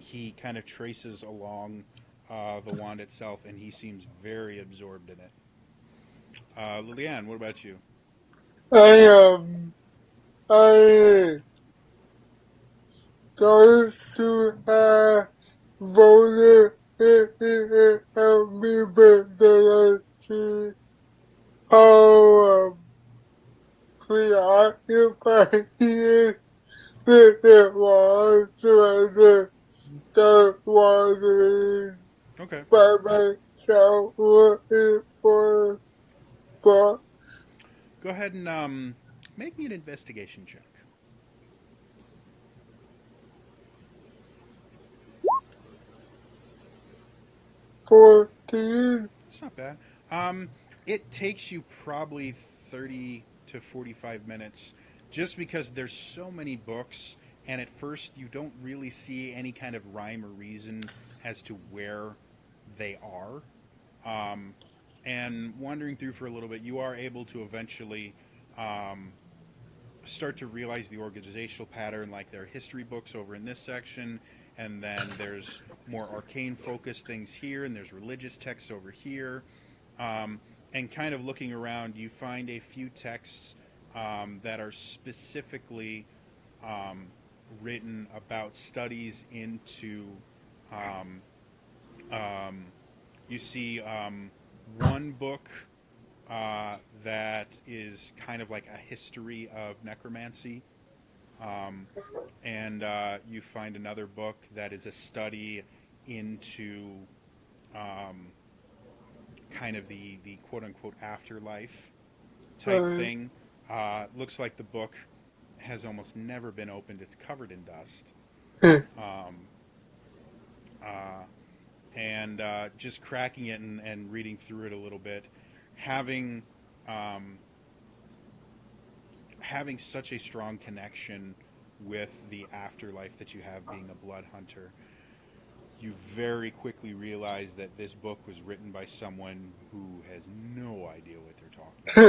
he kind of traces along the wand itself, and he seems very absorbed in it. Liliane, what about you? I started to voted it help me, but then I see how preoccupied he is with it was, so I just start wandering Okay. by myself looking for books. Go ahead and make me an investigation check. 14. It's not bad. Um, it takes you probably 30 to 45 minutes just because there's so many books, and at first you don't really see any kind of rhyme or reason as to where they are. Um, and wandering through for a little bit, you are able to eventually um, start to realize the organizational pattern. Like there are history books over in this section, and then there's more arcane focused things here, and there's religious texts over here. Um, and kind of looking around, you find a few texts that are specifically um, written about studies into. Um, um, you see one book that is kind of like a history of necromancy. Um, and you find another book that is a study into um, kind of the quote unquote afterlife type thing. Looks like the book has almost never been opened. It's covered in dust. Um, uh, and just cracking it and reading through it a little bit, having um, having such a strong connection with the afterlife that you have being a blood hunter, you very quickly realize that this book was written by someone who has no idea what they're talking about.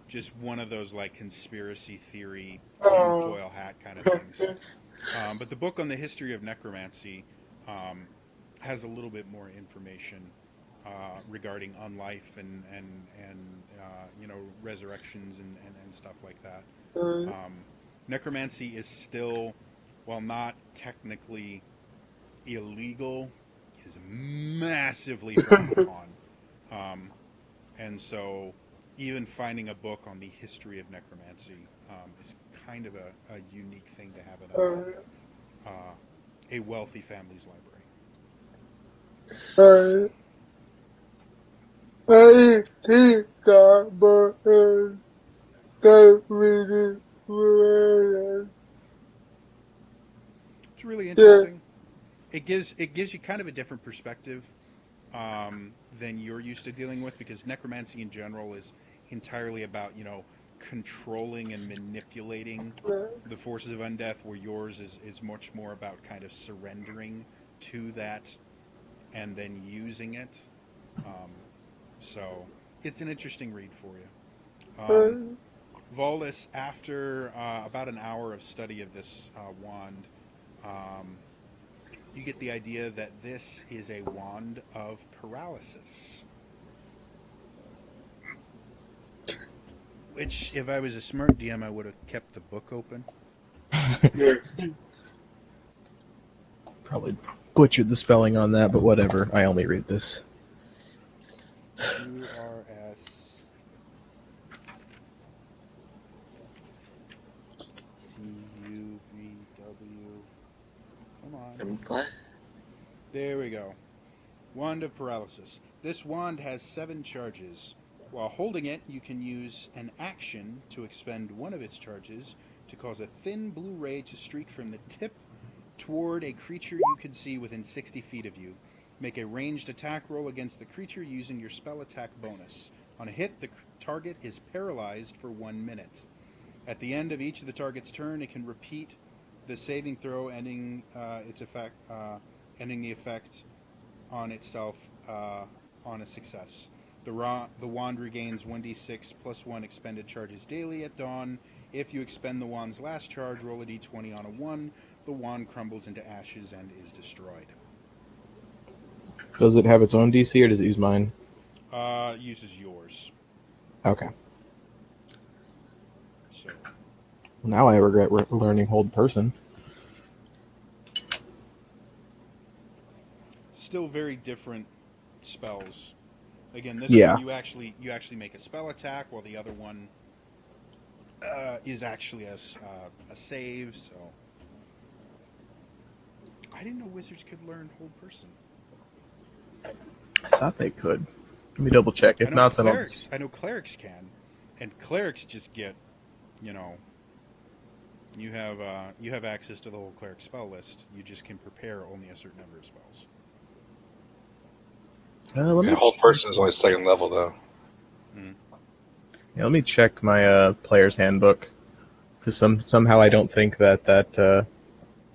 Just one of those like conspiracy theory tinfoil hat kind of things. But the book on the history of necromancy um, has a little bit more information regarding unlife and resurrections and stuff like that. Um, necromancy is still, while not technically illegal, is massively frowned upon. Um, and so, even finding a book on the history of necromancy is kind of a unique thing to have in a wealthy family's library. I think that, but that really weird. It's really Yeah, interesting. It gives you kind of a different perspective than you're used to dealing with, because necromancy in general is entirely about controlling and manipulating the forces of undeath, where yours is much more about kind of surrendering to that and then using it. Um, so it's an interesting read for you. Volus, after about an hour of study of this wand, um, you get the idea that this is a wand of paralysis. Which, if I was a smart DM, I would have kept the book open. Probably butchered the spelling on that, but whatever. I only read this. URS CUVW. Come on. I'm glad. There we go. Wand of Paralysis. This wand has 7 charges. While holding it, you can use an action to expend one of its charges to cause a thin blue ray to streak from the tip toward a creature you can see within 60 feet of you. Make a ranged attack roll against the creature using your spell attack bonus. On a hit, the target is paralyzed for 1 minute. At the end of each of the target's turn, it can repeat the saving throw, ending ending the effect on itself on a success. The wand regains 1d6 plus 1 expended charges daily at dawn. If you expend the wand's last charge, roll a d20 on a 1. the wand crumbles into ashes and is destroyed. Does it have its own DC or does it use mine? Uses yours. Okay. So Now I regret learning Hold Person. still very different spells. Again, this Yeah. one you actually make a spell attack, while the other one is actually a save. So I didn't know wizards could learn Hold Person. I thought they could. Let me double check. I If know not, then I'll clerics. I know clerics can, and clerics just get, you know, you have access to the whole cleric spell list. You just can prepare only a certain number of spells. let me The whole person is only second level though. let me check my player's handbook because somehow I don't think that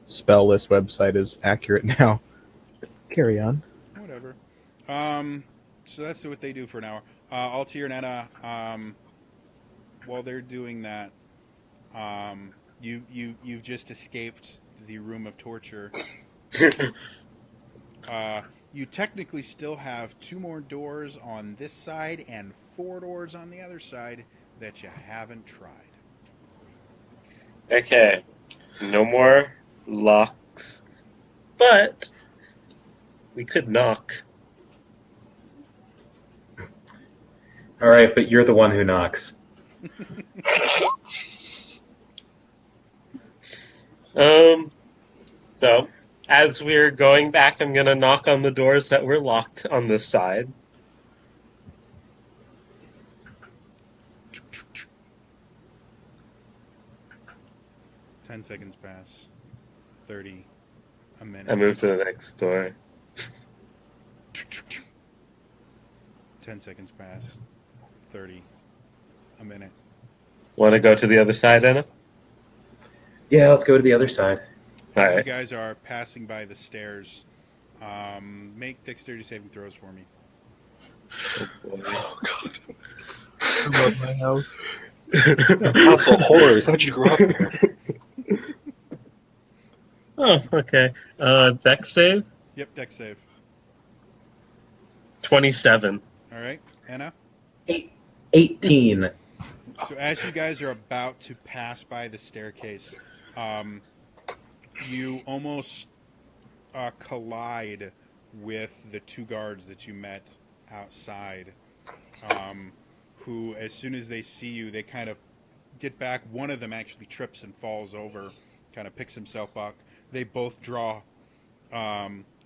spell list website is accurate now. Carry on. Whatever. So that's what they do for an hour. Altair and Enna, while they're doing that, you've just escaped the room of torture. You technically still have 2 more doors on this side and 4 doors on the other side that you haven't tried. Okay, no more locks, but we could knock. All right, but you're the one who knocks. So as we're going back, I'm gonna knock on the doors that were locked on this side. Ten seconds pass. 30. A minute. I move to the next door. 10 seconds pass. 30. A minute. Want to go to the other side, Anna? Yeah, let's go to the other side. As you Alright. guys are passing by the stairs, make dexterity saving throws for me. Oh god. I love my house. House of horrors. How'd you grow up there? Oh, okay. Dex save? Yep, dex save. 27. All right, Anna. 18. So as you guys are about to pass by the staircase, you almost collide with the 2 guards that you met outside, who, as soon as they see you, they kind of get back. One of them actually trips and falls over, kind of picks himself up. They both draw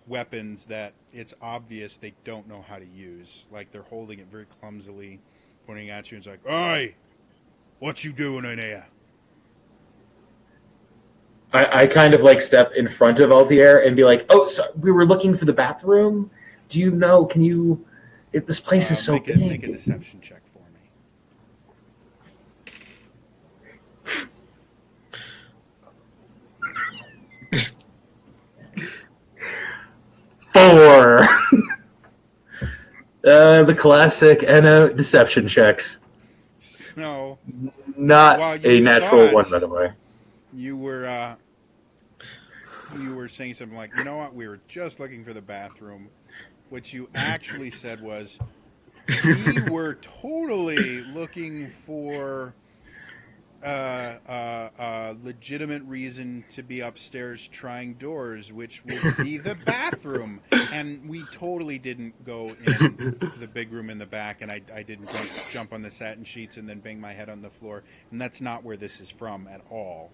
weapons that it's obvious they don't know how to use. Like, they're holding it very clumsily, pointing at you, and it's like, "Oi! What you doing in here?" I kind of like step in front of Altier and be like, "Oh, so we were looking for the bathroom. Do you know? Can you? This place is so make big." make a deception check for me. 4. The classic NO deception checks. So, Not while a you natural thought- one, by the way. you were saying something like, "You know what? We were just looking for the bathroom." What you actually said was, "We were totally looking for a legitimate reason to be upstairs trying doors, which would be the bathroom. And we totally didn't go in the big room in the back, and I didn't jump on the satin sheets and then bang my head on the floor. And that's not where this is from at all."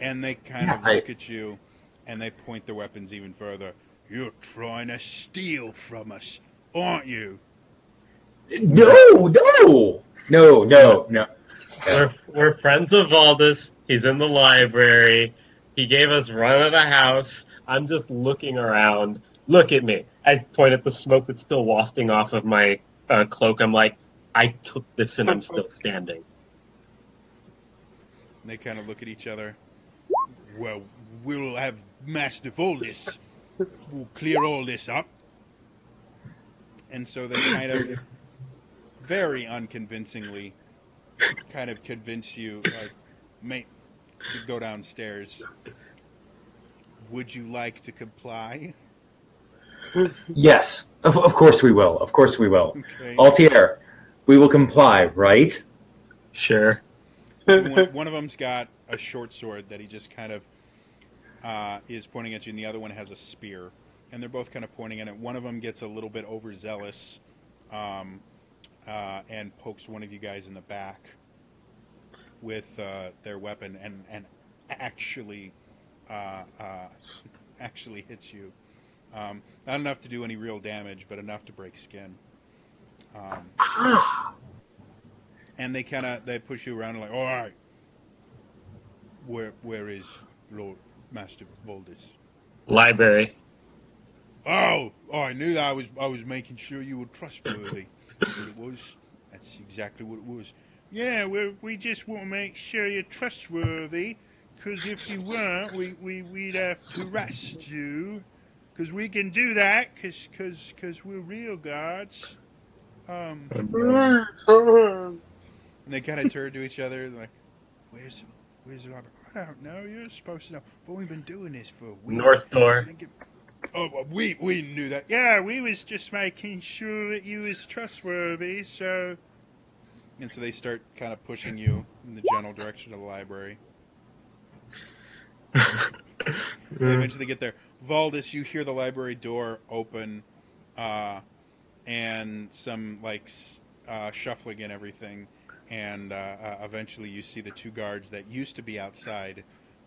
And they kind of look at you, and they point their weapons even further. "You're trying to steal from us, aren't you?" No. We're friends of Valdis. He's in the library. He gave us run of the house. I'm just looking around. Look at me. I point at the smoke that's still wafting off of my cloak. I'm like, I took this and I'm still standing. And they kind of look at each other. "Well, we'll have Master Voldis. We'll clear all this up." And so they kind of, very unconvincingly, kind of convince you, like, to go downstairs. Would you like to comply? Yes, of course we will. Of course we will. Okay. Altier, we will comply, right? Sure. One of them's got a short sword that he just kind of is pointing at you, and the other one has a spear. And they're both kind of pointing at it. One of them gets a little bit overzealous and pokes one of you guys in the back with their weapon and actually actually hits you. Not enough to do any real damage, but enough to break skin. And they push you around and like, all right, where is Lord Master Voldis? Library. Oh, I knew that. I was making sure you were trustworthy. That's what it was. That's exactly what it was. Yeah, we just want to make sure you're trustworthy, because if you weren't, we'd have to arrest you. Because we can do that, because we're real guards. And they kind of turn to each other like, where's the library? I don't know. You're supposed to know. We've only been doing this for a week. North door. Oh, we knew that. Yeah, we was just making sure that you was trustworthy, so... And so they start kind of pushing you in the general direction of the library. They eventually get there. Valdis, you hear the library door open, and some, like, shuffling and everything, and eventually you see the two guards that used to be outside,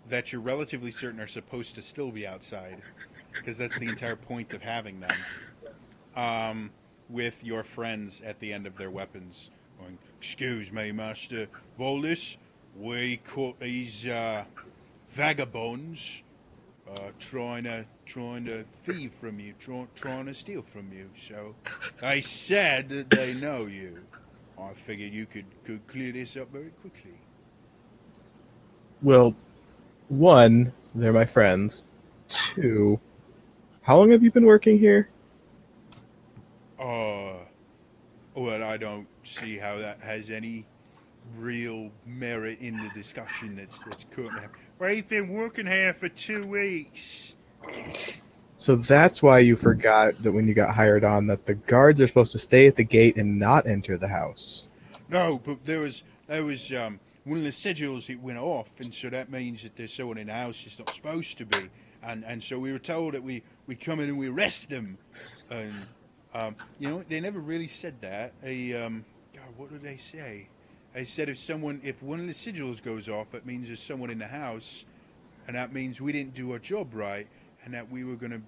that you're relatively certain are supposed to still be outside, because that's the entire point of having them, with your friends at the end of their weapons going, excuse me, Master Voldis, we caught these vagabonds trying to thieve from you, trying to steal from you. So they said that they know you. I figured you could clear this up very quickly. Well, one, they're my friends. Two, how long have you been working here? Well, I don't see how that has any real merit in the discussion that's currently happening. We've been working here for 2 weeks. So that's why you forgot that when you got hired on that the guards are supposed to stay at the gate and not enter the house. No, but there was one of the sigils that went off, and so that means that there's someone in the house that's not supposed to be. And so we were told that we come in and we arrest them. And they never really said that. God, what did they say? They said if one of the sigils goes off, it means there's someone in the house, and that means we didn't do our job right, and that we were gonna.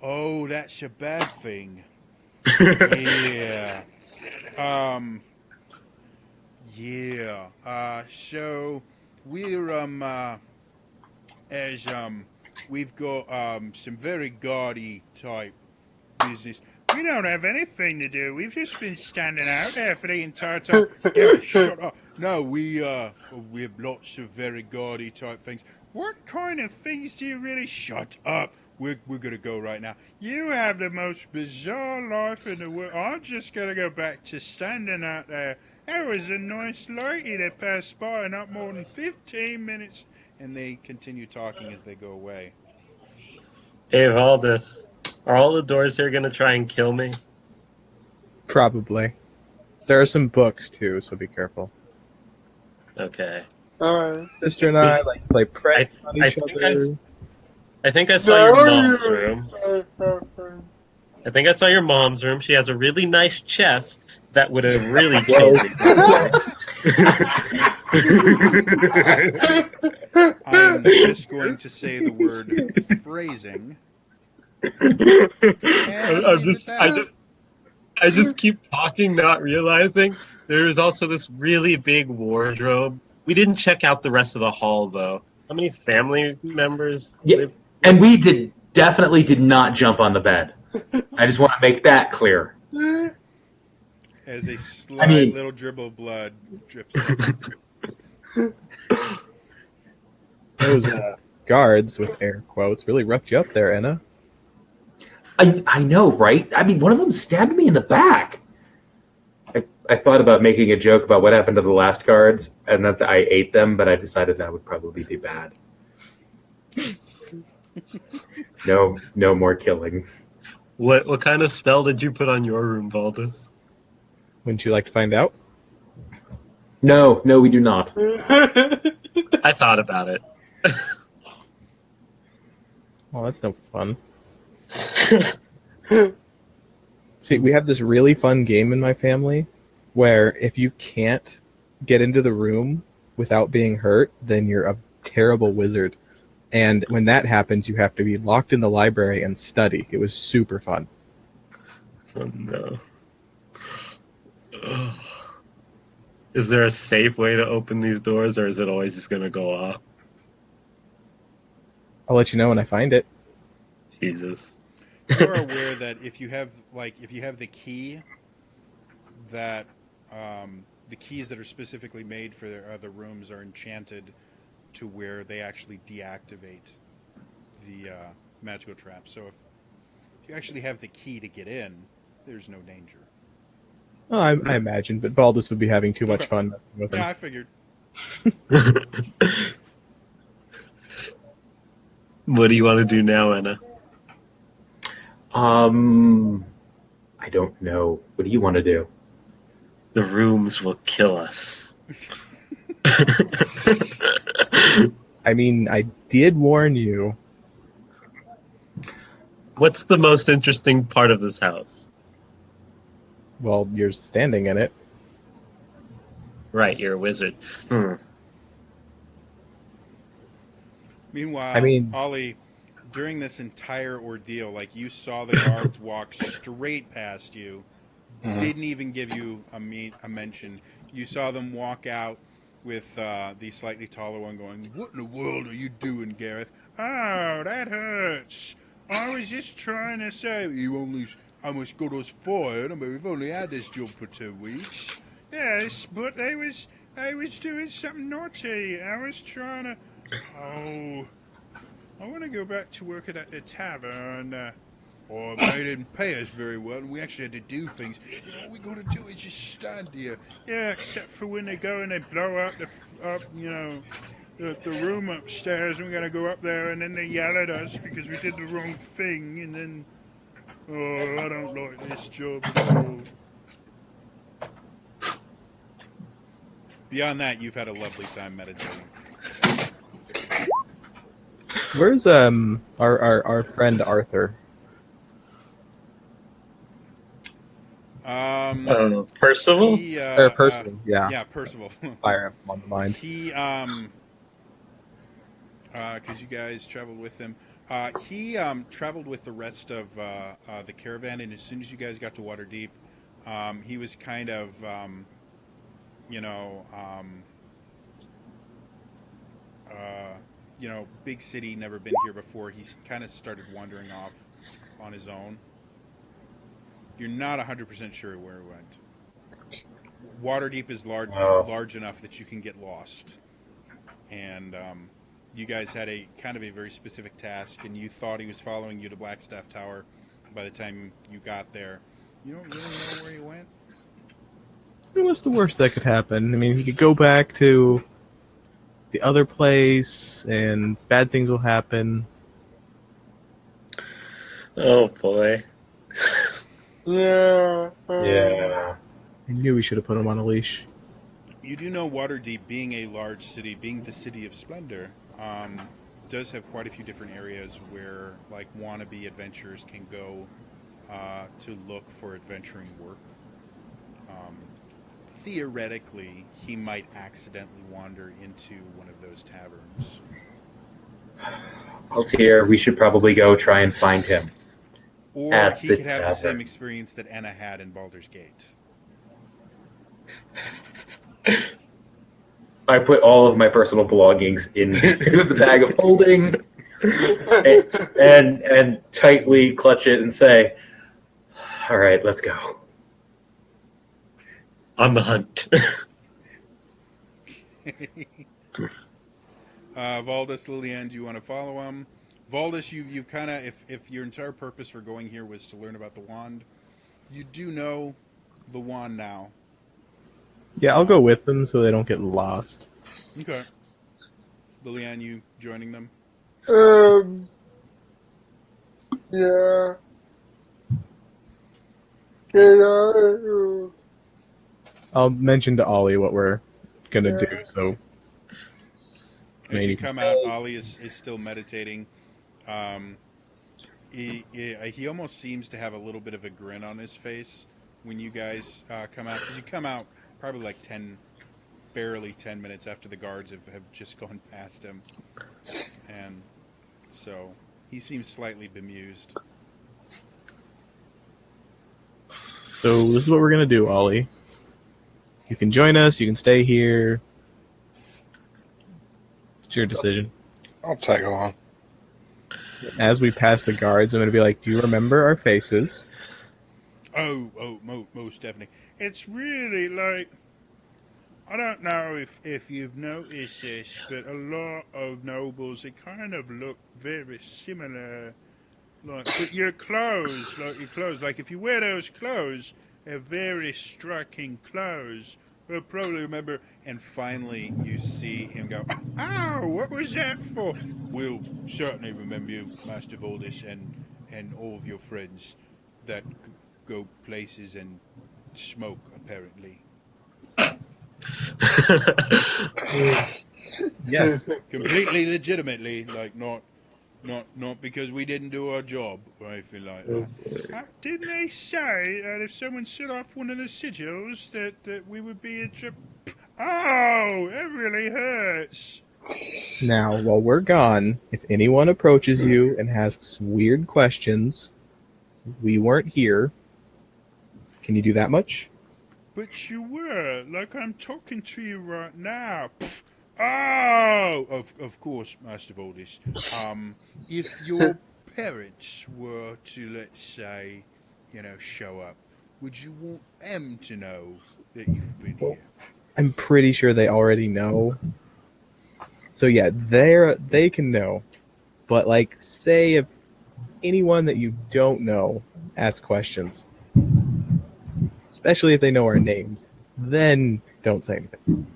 Oh, that's a bad thing. Yeah. Yeah. So we're we've got some very gaudy type business. We don't have anything to do. We've just been standing out there for the entire time. Gary, shut up. No, we have lots of very gaudy type things. What kind of things do you really... Shut up. We're going to go right now. You have the most bizarre life in the world. I'm just going to go back to standing out there. There was a nice lady that passed by in not more than 15 minutes. And they continue talking as they go away. Hey, Valdis, are all the doors here going to try and kill me? Probably. There are some books too, so be careful. Okay. Alright. Sister and I like to play pranks on each other. I think I saw your mom's room. I think I saw your mom's room. She has a really nice chest that would have really killed me. I'm just going to say the word phrasing. I just keep talking, not realizing there is also this really big wardrobe. We didn't check out the rest of the hall, though. How many family members? Yeah, and we definitely did not jump on the bed. I just want to make that clear. As a slight little dribble of blood drips down. Those guards, with air quotes, really roughed you up there, Anna. I know, right? I mean, one of them stabbed me in the back. I thought about making a joke about what happened to the last cards, and that I ate them, but I decided that would probably be bad. No more killing. What kind of spell did you put on your room, Baldus? Wouldn't you like to find out? No, we do not. I thought about it. Well, that's no fun. See, we have this really fun game in my family where if you can't get into the room without being hurt, then you're a terrible wizard. And when that happens, you have to be locked in the library and study. It was super fun. Oh no. Ugh. Is there a safe way to open these doors, or is it always just gonna go off? I'll let you know when I find it. Jesus. You're aware that if you have the key, that the keys that are specifically made for the other rooms are enchanted to where they actually deactivate the magical trap. So if you actually have the key to get in, there's no danger. Oh, I imagine, but Baldus would be having too much Okay. fun with him. Yeah, I figured. What do you want to do now, Anna? I don't know. What do you want to do? The rooms will kill us. I mean, I did warn you. What's the most interesting part of this house? Well, you're standing in it. Right, you're a wizard. Meanwhile, I mean- Ollie, during this entire ordeal, like you saw the guards walk straight past you, didn't even give you a mention. You saw them walk out with the slightly taller one going, "What in the world are you doing, Gareth?" "Oh, that hurts. I was just trying to say you almost got us fired. I mean, we've only had this job for 2 weeks." "Yes, but I was doing something naughty. I was trying to. Oh, I want to go back to work at the tavern. Or they didn't pay us very well, and we actually had to do things. All we got to do is just stand here. Yeah, except for when they go and they blow up the room upstairs, and we got to go up there, and then they yell at us because we did the wrong thing, and then, oh, I don't like this job at all." Beyond that, you've had a lovely time meditating. Where's our friend Arthur? Percival? He, Or Percival? Yeah, yeah, Percival. fire him on the mind. He, because you guys traveled with him. He traveled with the rest of the caravan, and as soon as you guys got to Waterdeep, he was kind of, big city, never been here before. He's kind of started wandering off on his own. You're not 100% sure where he went. Waterdeep is large enough that you can get lost, and you guys had a kind of a very specific task, and you thought he was following you to Blackstaff Tower. By the time you got there, you don't really know where he went. What's the worst that could happen? I mean, he could go back to the other place, and bad things will happen. Oh boy. Yeah. Yeah. I knew we should have put him on a leash. You do know Waterdeep, being a large city, being the city of splendor, does have quite a few different areas where, like, wannabe adventurers can go to look for adventuring work. Theoretically, he might accidentally wander into one of those taverns. Altair, we should probably go try and find him. Or At he the could have the same tavern. experience that Anna had in Baldur's Gate. I put all of my personal belongings into the bag of holding and tightly clutch it and say, "All right, let's go." On the hunt. Valdus, Lillian, do you want to follow him? Valdus, you kind of, if your entire purpose for going here was to learn about the wand, you do know the wand now. Yeah, I'll go with them so they don't get lost. Okay. Liliane, you joining them? Yeah. Can I, I'll mention to Ollie what we're gonna do. yeah. So As you maybe come out, Ollie is still meditating. Um, he almost seems to have a little bit of a grin on his face when you guys come out, because you come out probably like barely 10 minutes after the guards have just gone past him, and so he seems slightly bemused. so. This is what we're gonna do, Ollie. You can join us. You can stay here. It's your decision. I'll tag along. As we pass the guards, I'm gonna be like, "Do you remember our faces?" Most definitely. It's really like, I don't know if you've noticed this, but a lot of nobles, they kind of look very similar. But your clothes, like if you wear those clothes, they're very striking clothes. We'll probably remember. And finally, you see him go, "Oh, what was that for?" We'll certainly remember you, Master Voldis, and all of your friends that go places and smoke, apparently. Yes. Completely legitimately, like not because we didn't do our job or anything like that. Didn't they say that if someone set off one of the sigils that we would be in trouble? Oh, that really hurts. Now, while we're gone, if anyone approaches you and asks weird questions, we weren't here. Can you do that much? But you were, like I'm talking to you right now. Pff. Oh, of course, Master Voldis. If your parents were to, let's say, show up, would you want them to know that you've been here? I'm pretty sure they already know. So yeah, they can know. But like, say if anyone that you don't know asks questions, especially if they know our names, then don't say anything.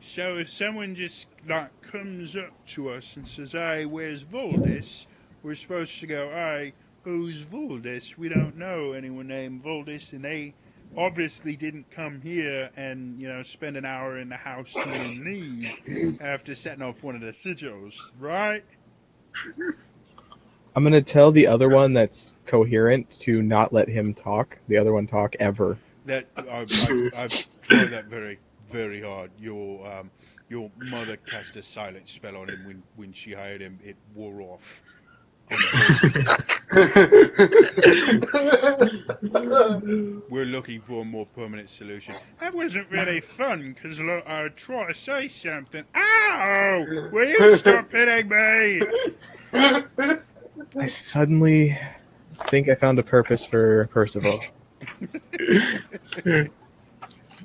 So if someone just like comes up to us and says, "Hey, where's Voldis?" We're supposed to go, "Hey, who's Voldis? We don't know anyone named Voldis," and they obviously didn't come here and spend an hour in the house and then leave after setting off one of the sigils, right? I'm gonna tell the other one that's coherent to not let him talk. The other one talk ever. That I've tried that very very hard. Your mother cast a silent spell on him when she hired him. It wore off. Unfortunately, we're looking for a more permanent solution. That wasn't really fun because I try to say something. Ow! Will you stop hitting me? I suddenly think I found a purpose for Percival.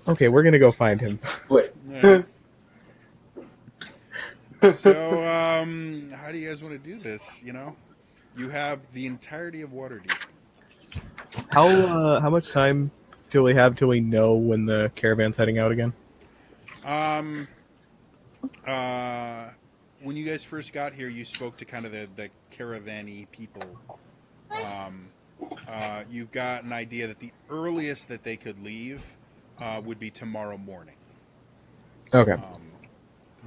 Okay, we're gonna go find him. Wait, Right. So, how do you guys want to do this? You have the entirety of Waterdeep. How much time till we have till we know when the caravan's heading out again? Um, uh, when you guys first got here, you spoke to kind of the caravan-y people. Um, you've got an idea that the earliest that they could leave would be tomorrow morning. Okay.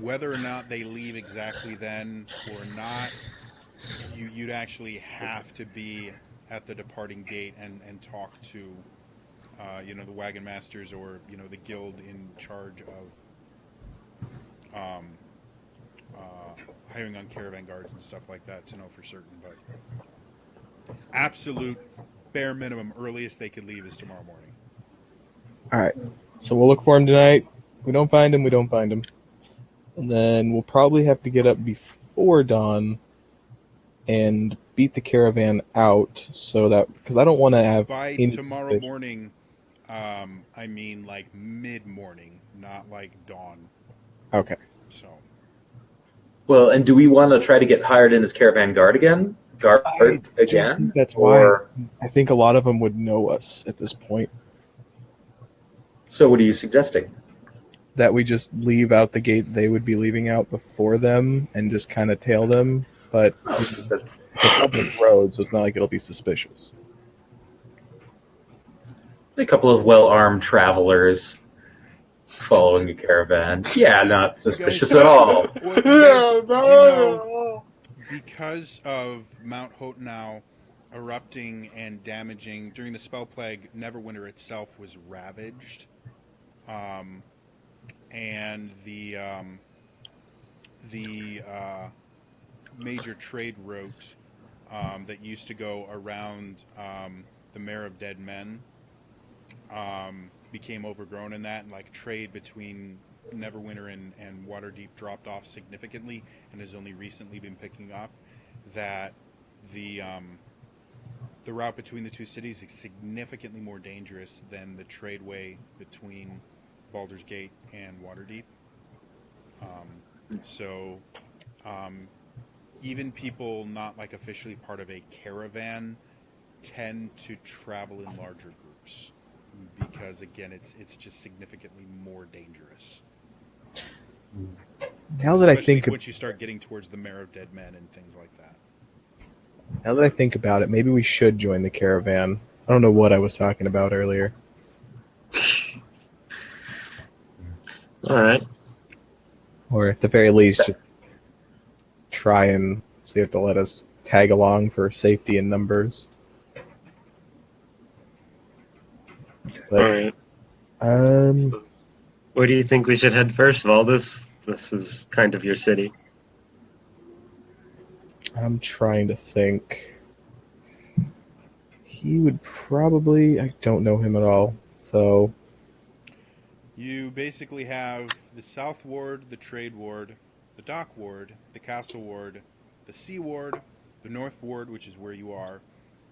Whether or not they leave exactly then or not, you'd actually have to be at the departing gate and talk to the wagon masters or the guild in charge of um, hiring on caravan guards and stuff like that to know for certain. But absolute bare minimum earliest they could leave is tomorrow morning. All right. So we'll look for him tonight. If we don't find him, we don't find him. And then we'll probably have to get up before dawn and beat the caravan out so that because I don't want to have By any tomorrow morning, I mean like mid-morning, not like dawn. Okay. So well, and do we want to try to get hired in as caravan guard again? Guard I don't again? think that's Or wise. I think a lot of them would know us at this point. So what are you suggesting? That we just leave out the gate they would be leaving out before them and just kind of tail them. But That's it's a public road, so it's not like it'll be suspicious. a couple of well-armed travelers following a caravan. Yeah, not You guys, suspicious at all. well, you guys do know, because of Mount Hotenau erupting and damaging during the spell plague, Neverwinter itself was ravaged, and the major trade route that used to go around the Mare of Dead Men became overgrown in that, and like trade between Neverwinter and Waterdeep dropped off significantly, and has only recently been picking up. That the the route between the two cities is significantly more dangerous than the tradeway between Baldur's Gate and Waterdeep. So even people not like officially part of a caravan tend to travel in larger groups because again it's just significantly more dangerous. Now that I Especially think once you start getting towards the Mare of Dead Men and things like that. now that I think about it, maybe we should join the caravan. I don't know what I was talking about earlier. All right. Or at the very least, just try and see if they'll let us tag along for safety in numbers. All right. Um, Where do you think we should head first of all? This is kind of your city. I'm trying to think. He would probably. I don't know him at all, so You basically have the South Ward, the Trade Ward, the Dock Ward, the Castle Ward, the Sea Ward, the North Ward, which is where you are,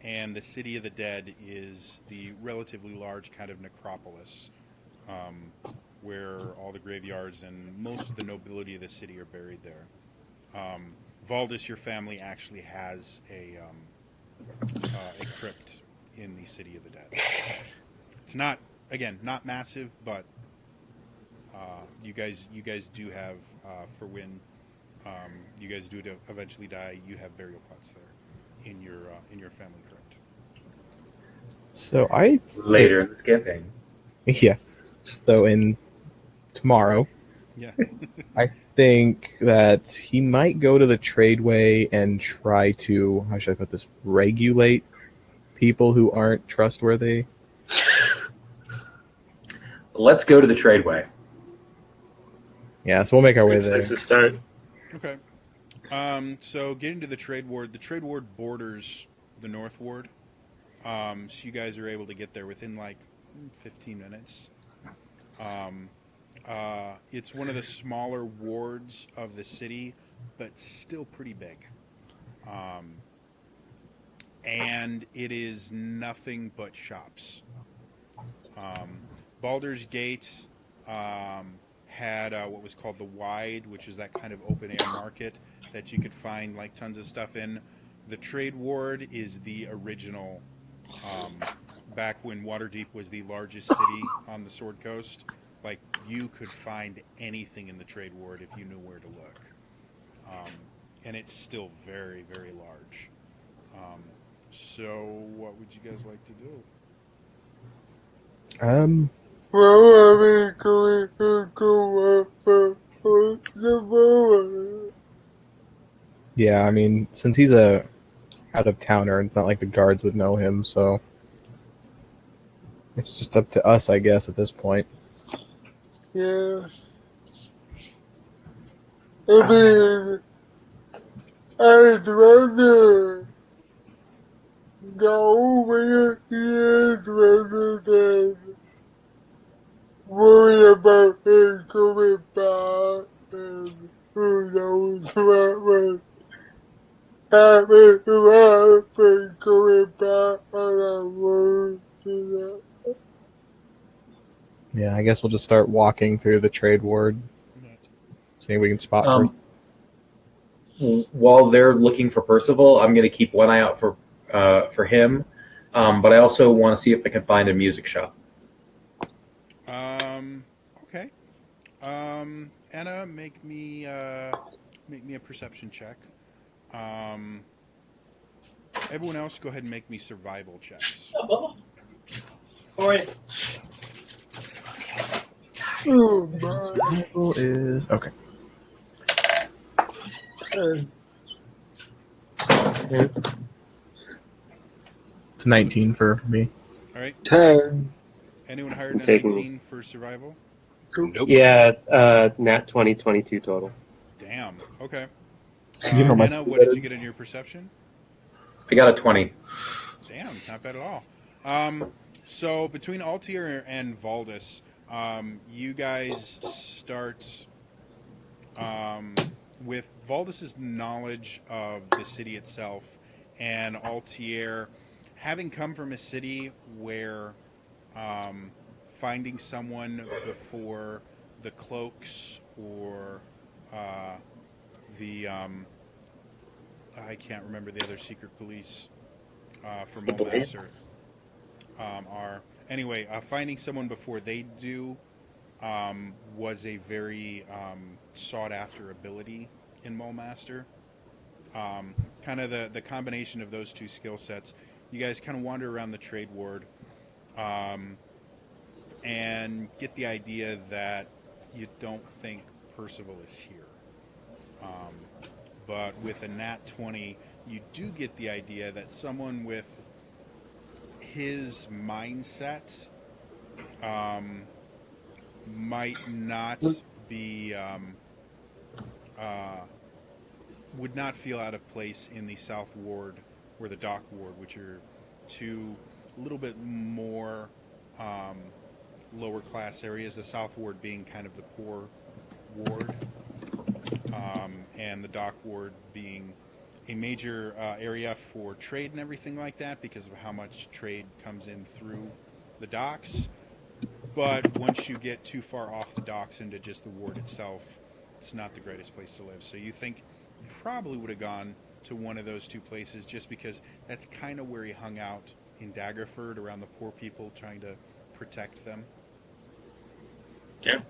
and the City of the Dead is the relatively large kind of necropolis where all the graveyards and most of the nobility of the city are buried there. Valdis, your family actually has a crypt in the City of the Dead. It's not, again, not massive, but you guys do have for when you guys do to eventually die, you have burial plots there in your family crypt. so I Later in this campaign. yeah. So in tomorrow, Yeah. I think that he might go to the tradeway and try to, how should I put this, regulate people who aren't trustworthy. Let's go to the tradeway. Yeah, so we'll make our way Good place there. to start. Okay. So getting to the Trade Ward borders the North Ward. So you guys are able to get there within like 15 minutes. It's one of the smaller wards of the city, but still pretty big. And it is nothing but shops. Baldur's Gate had what was called the Wide, which is that kind of open air market that you could find like tons of stuff in. The Trade Ward is the original. Back when Waterdeep was the largest city on the Sword Coast, like you could find anything in the Trade Ward if you knew where to look, and it's still very, very large. So, what would you guys like to do? Well, are we going to go up for the forward? Yeah, I mean, since he's a out of towner, it's not like the guards would know him, so it's just up to us, I guess, at this point. Yeah. I mean, I'd rather go where he is rather than worry about him coming back and who knows what would happen to him coming back on our road to that. Yeah, I guess we'll just start walking through the trade ward, see if we can spot Percival. While they're looking for Percival, I'm going to keep one eye out for him. But I also want to see if I can find a music shop. Okay. Anna, make me a perception check. Um, everyone else, go ahead and make me survival checks. Boy. Oh my. Survival is okay. 10. It's 19 for me. All right. 10. Anyone higher I'm than a taking. 19 for survival? Nope. Yeah, nat 20, 22 total. Damn. Okay. You know my Anna, what did you get in your perception? I got a 20. Damn, not bad at all. So between Altier and Valdis, you guys start with Valdis's knowledge of the city itself, and Altier having come from a city where finding someone before the cloaks or the I can't remember the other secret police for The Mulmaster Blades. are. Anyway, finding someone before they do was a very sought after ability in Mulmaster. Kind of the combination of those two skill sets. You guys kind of wander around the trade ward and get the idea that you don't think Percival is here. But with a nat 20, you do get the idea that someone with his mindset might not be would not feel out of place in the South Ward or the Dock Ward, which are two a little bit more lower class areas. The South Ward being kind of the poor ward, and the Dock Ward being a major area for trade and everything like that because of how much trade comes in through the docks. But once you get too far off the docks into just the ward itself, it's not the greatest place to live. So you think probably would have gone to one of those two places just because that's kind of where he hung out in Daggerford around the poor people trying to protect them. Yeah.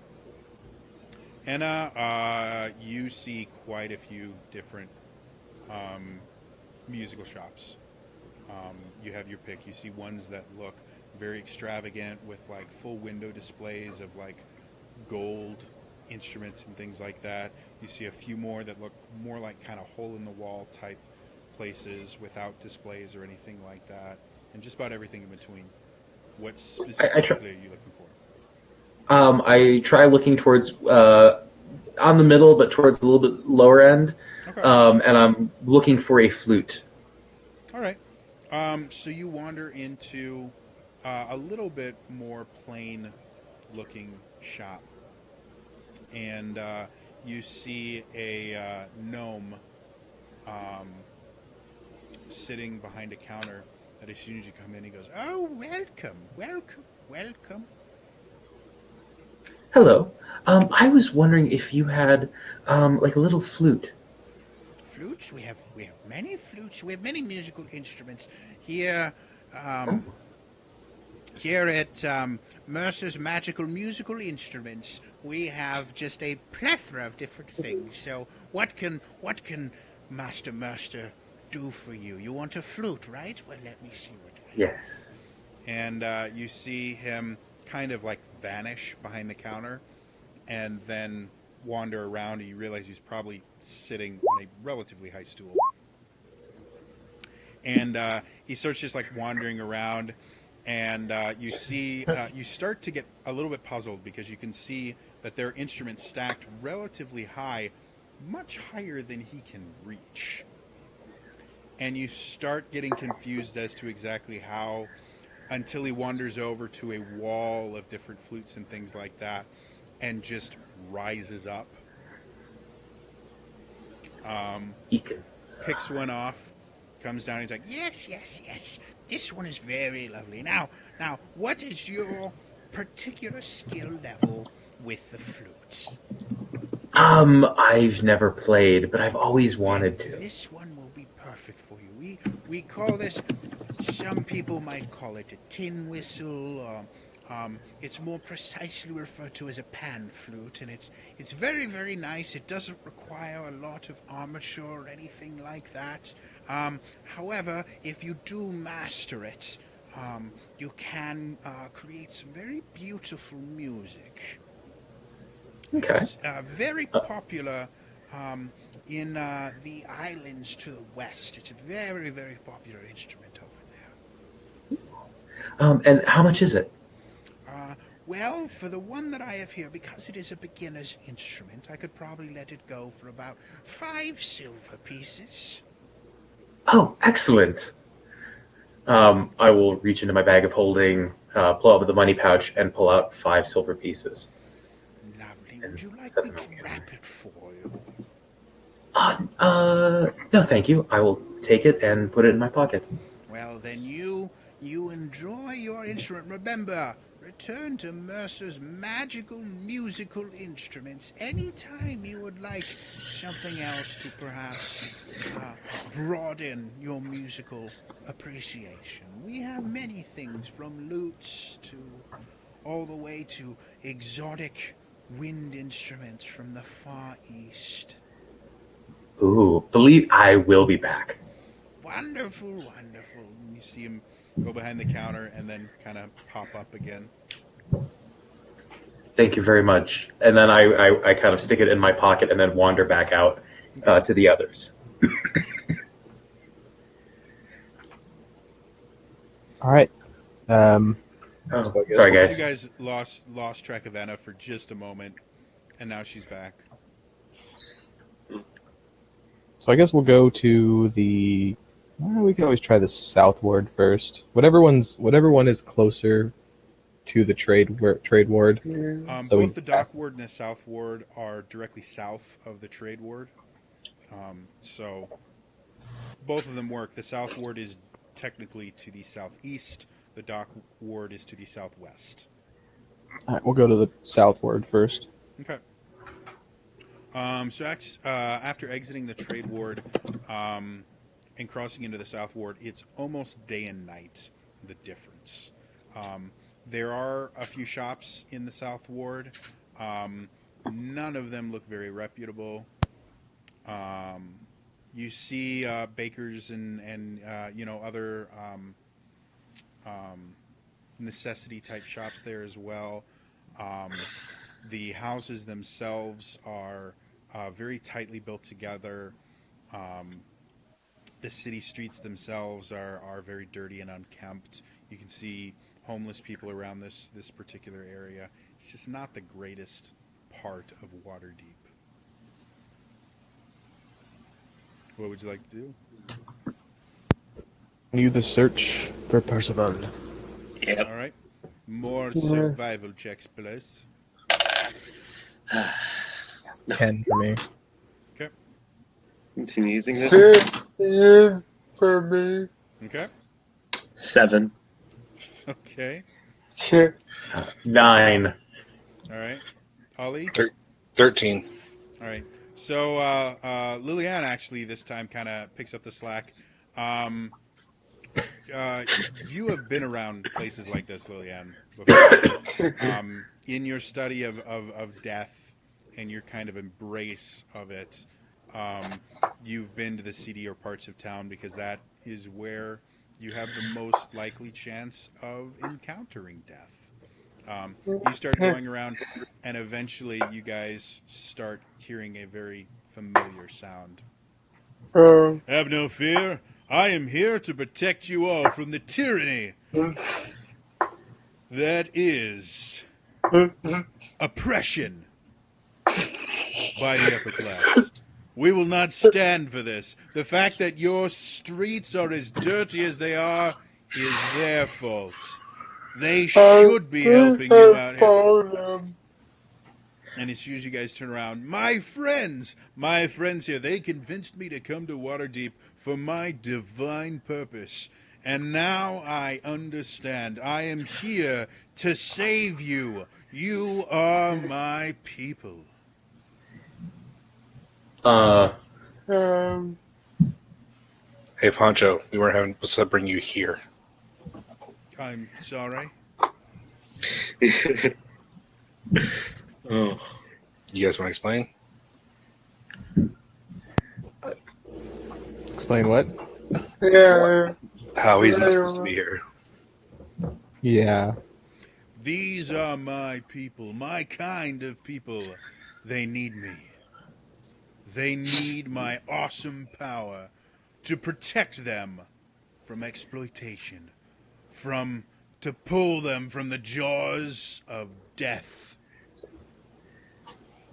Anna, you see quite a few different musical shops. You have your pick. You see ones that look very extravagant with like full window displays of like gold instruments and things like that. You see a few more that look more like kind of hole in the wall type places without displays or anything like that, and just about everything in between. What specifically are you looking for? I try looking towards on the middle, but towards a little bit lower end, Okay. and I'm looking for a flute. All right. So you wander into a little bit more plain looking shop, and you see a gnome sitting behind a counter that as soon as you come in, he goes, "Oh, welcome, welcome, welcome." Hello. I was wondering if you had like a little flute. Flutes? We have many flutes. We have many musical instruments here. Here at Mercer's Magical Musical Instruments, we have just a plethora of different things. So, what can Master Mercer do for you? You want a flute, right? Well, let me see what I have. Yes. And you see him kind of like vanish behind the counter, and then wander around, and you realize he's probably sitting on a relatively high stool. And he starts just like wandering around, and you see you start to get a little bit puzzled because you can see that there are instruments stacked relatively high, much higher than he can reach. And you start getting confused as to exactly how, until he wanders over to a wall of different flutes and things like that, and just rises up, Ekin. picks one off, comes down. He's like, "Yes, yes, yes. This one is very lovely. Now, what is your particular skill level with the flutes?" I've never played, but I've always wanted Then to. this one will be perfect for you. We call this. Some people might call it a tin whistle, or It's more precisely referred to as a pan flute, and it's very, very nice. It doesn't require a lot of armature or anything like that. However, if you do master it, you can create some very beautiful music. Okay. It's very popular in the islands to the west. It's a very, very popular instrument over there. And how much is it? Well, for the one that I have here, because it is a beginner's instrument, I could probably let it go for about 5 silver pieces. Oh, excellent. I will reach into my bag of holding, pull out the money pouch, and pull out 5 silver pieces. Lovely. And Would you like set me them to together. wrap it for you? No, thank you. I will take it and put it in my pocket. Well, then you enjoy your instrument. Remember, return to Mercer's magical musical instruments anytime you would like something else to perhaps broaden your musical appreciation. We have many things from lutes to all the way to exotic wind instruments from the Far East. Ooh, believe I will be back. Wonderful, wonderful. And you see him go behind the counter and then kind of pop up again. Thank you very much. And then I kind of stick it in my pocket and then wander back out to the others. All right. Oh, So I guess sorry, we'll- You guys. guys lost track of Anna for just a moment, and now she's back. So I guess we'll go to the. We can always try the southward first. Whatever one is closer to the trade ward. So Both the dock ward and the south ward are directly south of the trade ward. So both of them work. The south ward is technically to the southeast. The dock ward is to the southwest. All right, we'll go to the southward first. Okay. After exiting the trade ward and crossing into the south ward, it's almost day and night, the difference. There are a few shops in the south ward. None of them look very reputable. You see bakers and other necessity type shops there as well. The houses themselves are very tightly built together. The city streets themselves are very dirty and unkempt. You can see homeless people around this particular area. It's just not the greatest part of Waterdeep. What would you like to do? You the search for Percival. Yep. All right. More survival checks, please. 10 for me. Okay. Continue using this. 15 for me. Okay. 7. Okay. 9. All right. Ollie? 13. All right. So Liliana actually this time kind of picks up the slack. You have been around places like this, Liliane, before. In your study of death and your kind of embrace of it, you've been to the seedier parts of town because that is where you have the most likely chance of encountering death. You start going around, and eventually you guys start hearing a very familiar sound. Have no fear. I am here to protect you all from the tyranny that is oppression by the upper class. We will not stand for this. The fact that your streets are as dirty as they are is their fault. They should be helping you out here. And as soon as you guys turn around, my friends here, they convinced me to come to Waterdeep for my divine purpose. And now I understand. I am here to save you. You are my people. Hey, Poncho, we weren't supposed to bring you here. I'm sorry. Oh. You guys want to explain? Explain what? Yeah. How he's not supposed to be here. Yeah. These are my people, my kind of people. They need me. They need my awesome power to protect them from exploitation, from to pull them from the jaws of death.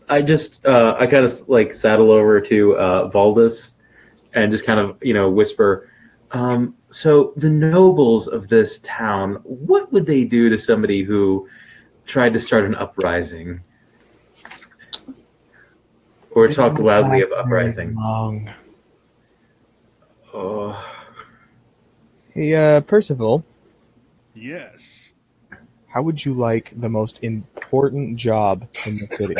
I kind of like saddle over to Valdis and just kind of whisper. So the nobles of this town, what would they do to somebody who tried to start an uprising or They talked won't loudly of last very uprising? long. Oh, Hey, Percival, Yes. how would you like the most important job in the city?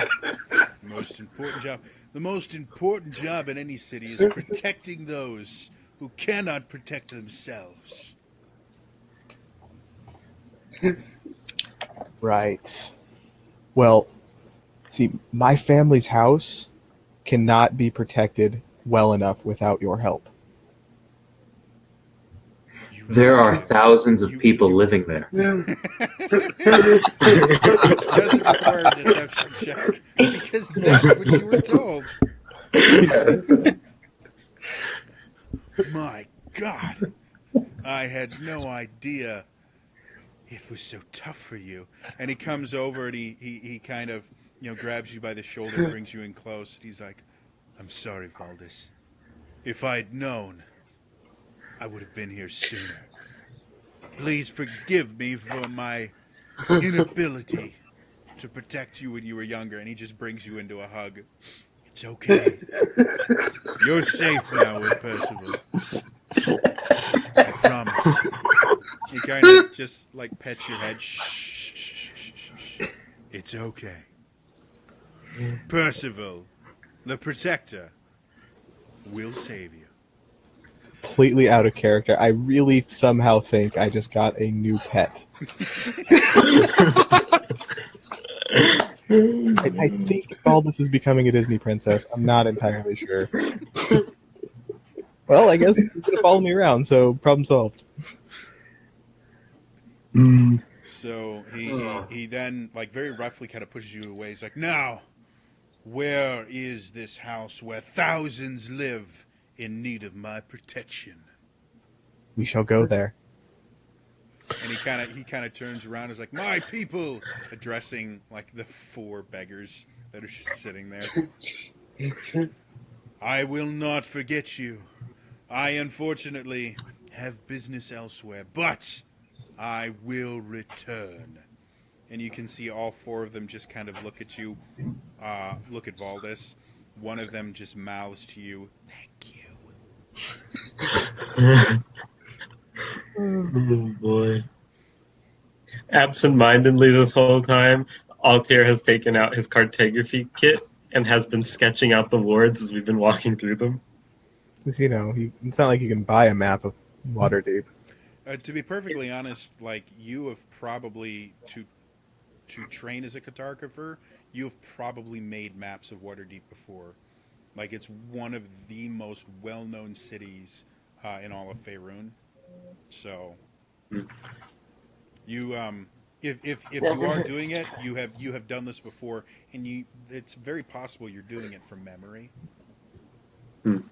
Most important job. The most important job in any city is protecting those who cannot protect themselves. Right. Well, see, my family's house cannot be protected well enough without your help. You there are really thousands of you people you living there. which doesn't require a deception check because that's what you were told. My God, I had no idea it was so tough for you. And he comes over and he kind of grabs you by the shoulder, brings you in close. And he's like, "I'm sorry, Valdis. If I'd known, I would have been here sooner. Please forgive me for my inability to protect you when you were younger." And he just brings you into a hug. It's okay. You're safe now with Percival. I promise. He kind of just like pets your head. Shh, shh, shh, shh, shh, shh. It's okay. Percival, the protector, will save you. Completely out of character. I really somehow think I just got a new pet. I think Baldus is becoming a Disney princess. I'm not entirely sure. Well, I guess he's gonna follow me around, so problem solved. So he then like very roughly kind of pushes you away. He's like, "Now, where is this house where thousands live in need of my protection?" We shall go there. And he kind of turns around and is like, "My people," addressing like the four beggars that are just sitting there. "I will not forget you. I unfortunately have business elsewhere, but I will return." And you can see all four of them just kind of look at you, look at Valdis. One of them just mouths to you, "Thank you." Oh boy. Absent-mindedly this whole time, Altair has taken out his cartography kit and has been sketching out the wards as we've been walking through them. Because, it's not like you can buy a map of Waterdeep. To be perfectly honest, like you have probably to train as a cartographer, you have probably made maps of Waterdeep before. Like it's one of the most well-known cities in all of Faerun. So you if you are doing it, you have done this before, and it's very possible you're doing it from memory. So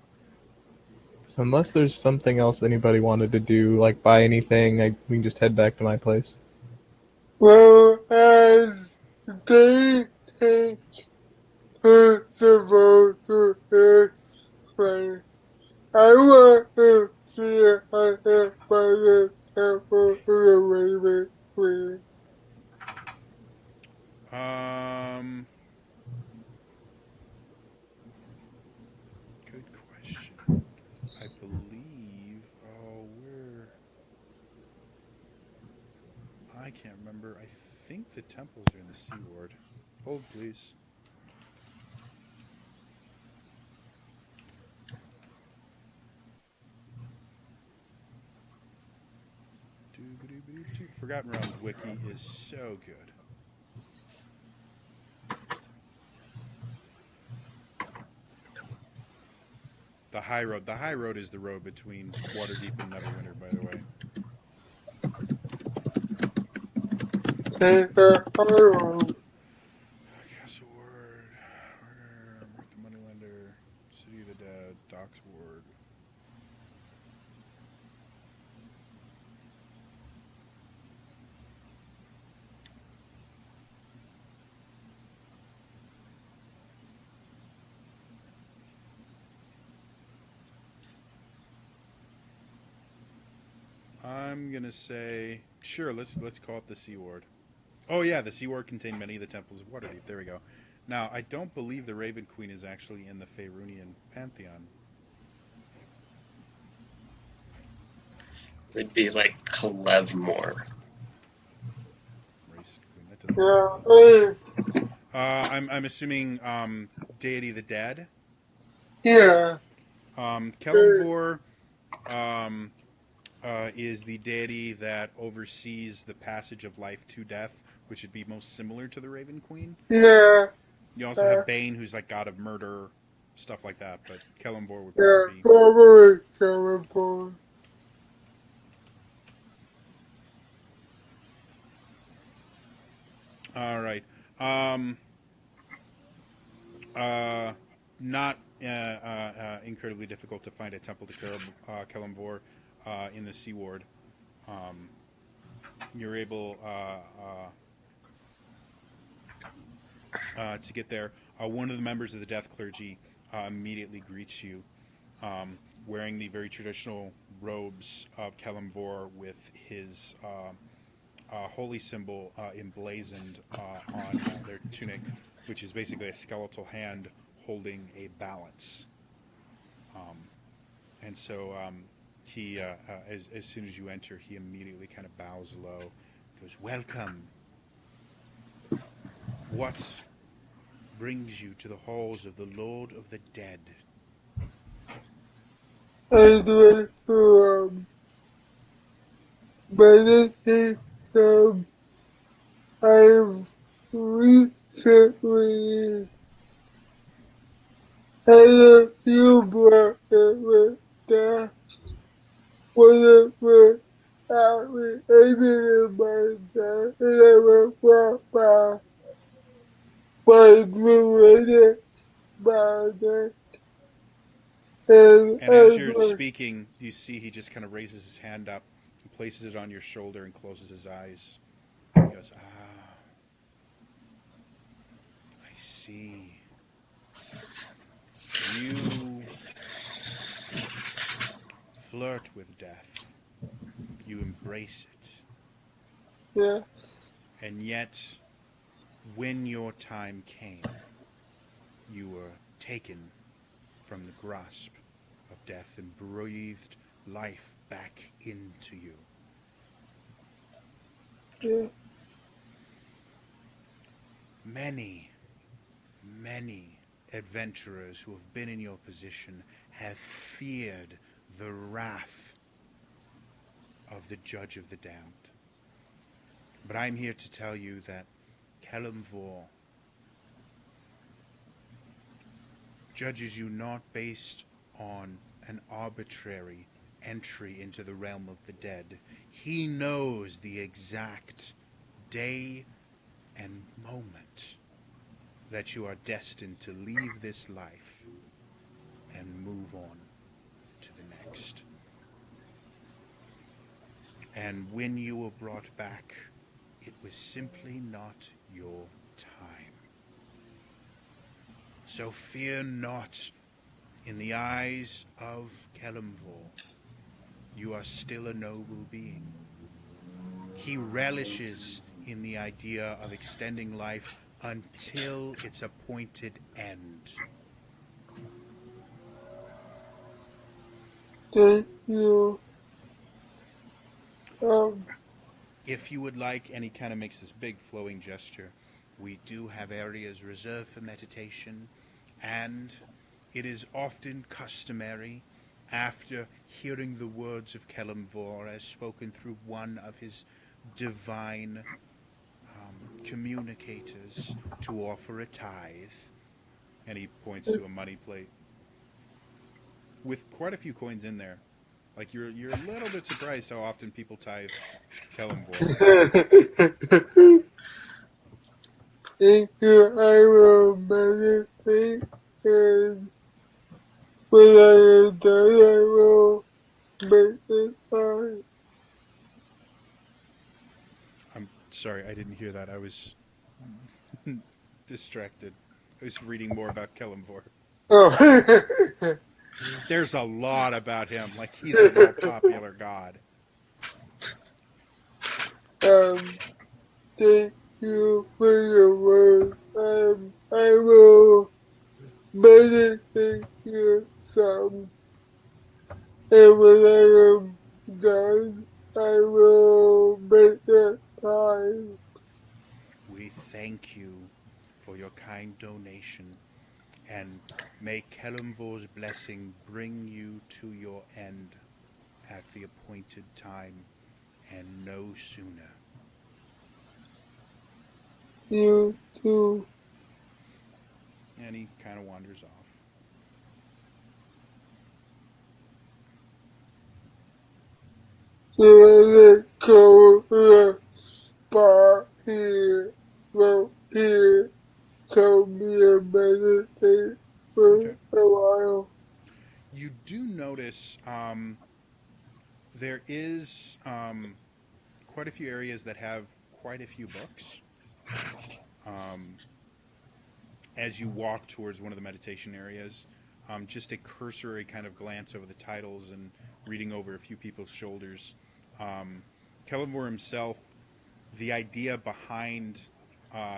unless there's something else anybody wanted to do, like buy anything, we can just head back to my place. Well, as they take Percival to his place, I want to see if I can find the temple of the Raven Queen. Um, Good question. I believe. Oh, where? I can't remember. I think the temples are in the Sea Ward. Hold, please. Do Forgotten Realms wiki is so good. The High Road. The High Road is the road between Waterdeep and Neverwinter, by the way. Castle Ward, Murder, Mark the Moneylender, City of the Dead, Docks Ward. I'm gonna say sure. Let's call it the Sea Ward. Oh yeah, the Sea Ward contained many of the temples of Waterdeep. There we go. Now I don't believe the Raven Queen is actually in the Faerunian pantheon. It'd be like Clevmore. Race Queen. That doesn't. I'm assuming deity of the dead. Yeah. Kelemvor is the deity that oversees the passage of life to death, which would be most similar to the Raven Queen. Yeah. You also have Bane, who's like god of murder, stuff like that. But Kelemvor would Yeah. probably be. Probably coming for. All right. Not incredibly difficult to find a temple to Kelemvor in the Sea Ward. You're able to get there. One of the members of the Death Clergy immediately greets you, wearing the very traditional robes of Kelemvor with his holy symbol emblazoned on their tunic, which is basically a skeletal hand holding a balance. And so he, as soon as you enter, he immediately kind of bows low, goes, "Welcome. What brings you to the halls of the Lord of the Dead?" I'd like to meditate some. I've recently had a few blocks with that. One of which actually ended in my death, and I was brought by druidic magic. And And I as you're was, speaking, you see he just kind of raises his hand up and places it on your shoulder and closes his eyes. He goes, "Ah, I see. You flirt with death. You embrace it. yeah, And yet, when your time came, you were taken from the grasp of death and breathed life back into you. yeah, Many, many adventurers who have been in your position have feared the wrath of the judge of the damned. But I'm here to tell you that Kelemvor judges you not based on an arbitrary entry into the realm of the dead. He knows the exact day and moment that you are destined to leave this life and move on to the next. And when you were brought back, it was simply not your time. So fear not. In the eyes of Kelemvor, you are still a noble being. He relishes in the idea of extending life until its appointed end. thank you. If you would like, and he kind of makes this big flowing gesture, we do have areas reserved for meditation, and it is often customary after hearing the words of Kelemvor as spoken through one of his divine communicators, to offer a tithe. And he points to a money plate with quite a few coins in there. Like you're a little bit surprised how often people tithe Kelemvor. Thank you, I will meditate, and when I am done, I will make it fine. I'm sorry, I didn't hear that. I was distracted. I was reading more about Kelemvor. Oh. There's a lot about him. Like he's a real popular god. um, Thank you for your word. I will meditate here some, and when I am done, I will make that time. We thank you for your kind donation, and may Kelemvor's blessing bring you to your end at the appointed time, and no sooner. You too. And he kind of wanders off. You let it go the spot here, right here. Tell me to meditate for Okay. a while. You do notice there is quite a few areas that have quite a few books. Um, as you walk towards one of the meditation areas, just a cursory kind of glance over the titles and reading over a few people's shoulders. Um, Kellamore himself, the idea behind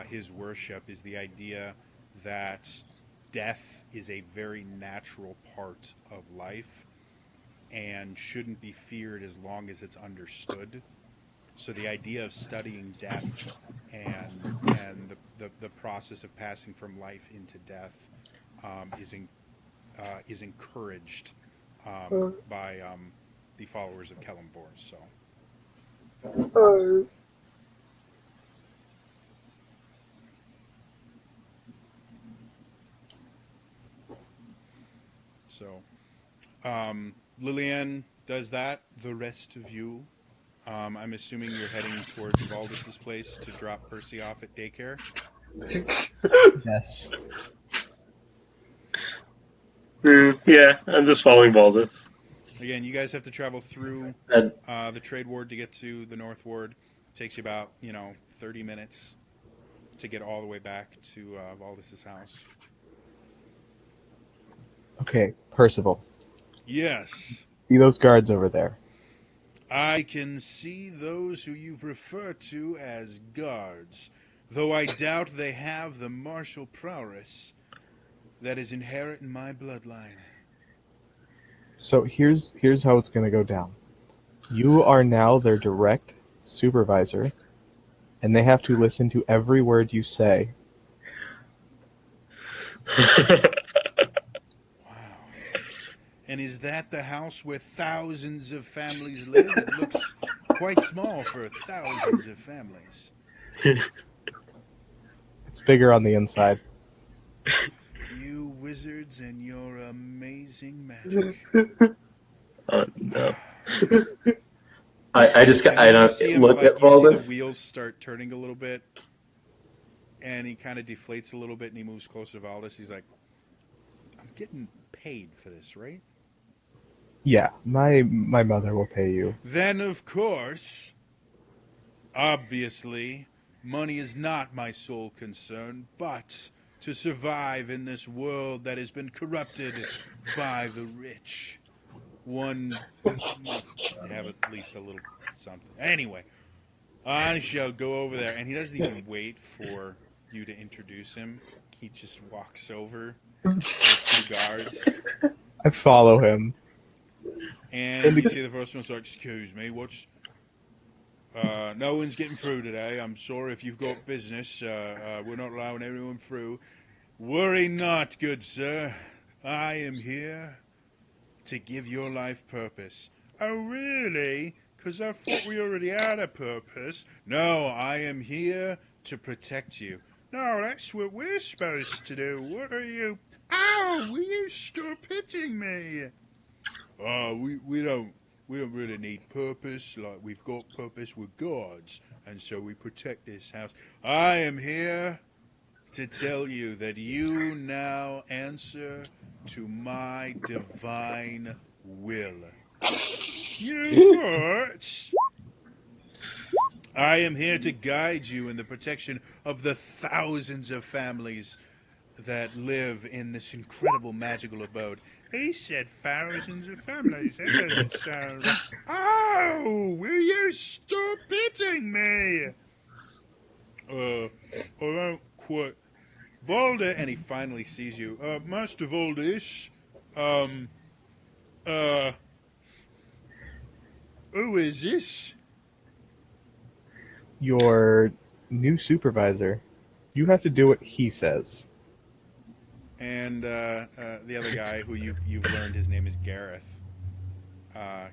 his worship is the idea that death is a very natural part of life and shouldn't be feared as long as it's understood. So the idea of studying death and the process of passing from life into death is encouraged by the followers of Kellamvor. Uh, So Lillian does that. The rest of you, I'm assuming you're heading towards Valdis's place to drop Percy off at daycare. Yes. Yeah, I'm just following Baldus. Again, you guys have to travel through And the trade ward to get to the north ward. It takes you about 30 minutes to get all the way back to Valdis's house. Okay, Percival. Yes, See those guards over there? I can see those who you've referred to as guards, though I doubt they have the martial prowess that is inherent in my bloodline. So here's how it's going to go down. You are now their direct supervisor, and they have to listen to every word you say. Wow. And is that the house where thousands of families live? It looks quite small for thousands of families. It's bigger on the inside. You wizards and your amazing magic. Oh no. I just And I then you don't see him, look like, at you see the Valdis. wheels start turning a little bit, and he kind of deflates a little bit, and he moves closer to Valdis. He's like, I'm getting paid for this, right? Yeah, my mother will pay you. Then, of course, obviously, money is not my sole concern, but to survive in this world that has been corrupted by the rich, one must have at least a little something. Anyway, I shall go over there. And he doesn't even wait for you to introduce him. He just walks over to the two guards. I follow him. And you see the first one's like, excuse me, what's... no one's getting through today. I'm sorry if you've got business. We're not allowing anyone through. Worry not, good sir. I am here to give your life purpose. Oh, really? Because I thought we already had a purpose. No, I am here to protect you. No, that's what we're supposed to do. What are you? Ow! Will you stop hitting me? Oh, we don't really need purpose. Like we've got purpose with gods, and so we protect this house. I am here to tell you that you now answer to my divine will. You what? I am here to guide you in the protection of the thousands of families that live in this incredible magical abode. He said thousands of families. That doesn't sound right. Oh, will you stop hitting me? I don't quite. Valda, and he finally sees you. Master Valdish, uh, who is this? Your new supervisor. You have to do what he says. And the other guy who you've learned his name is Gareth.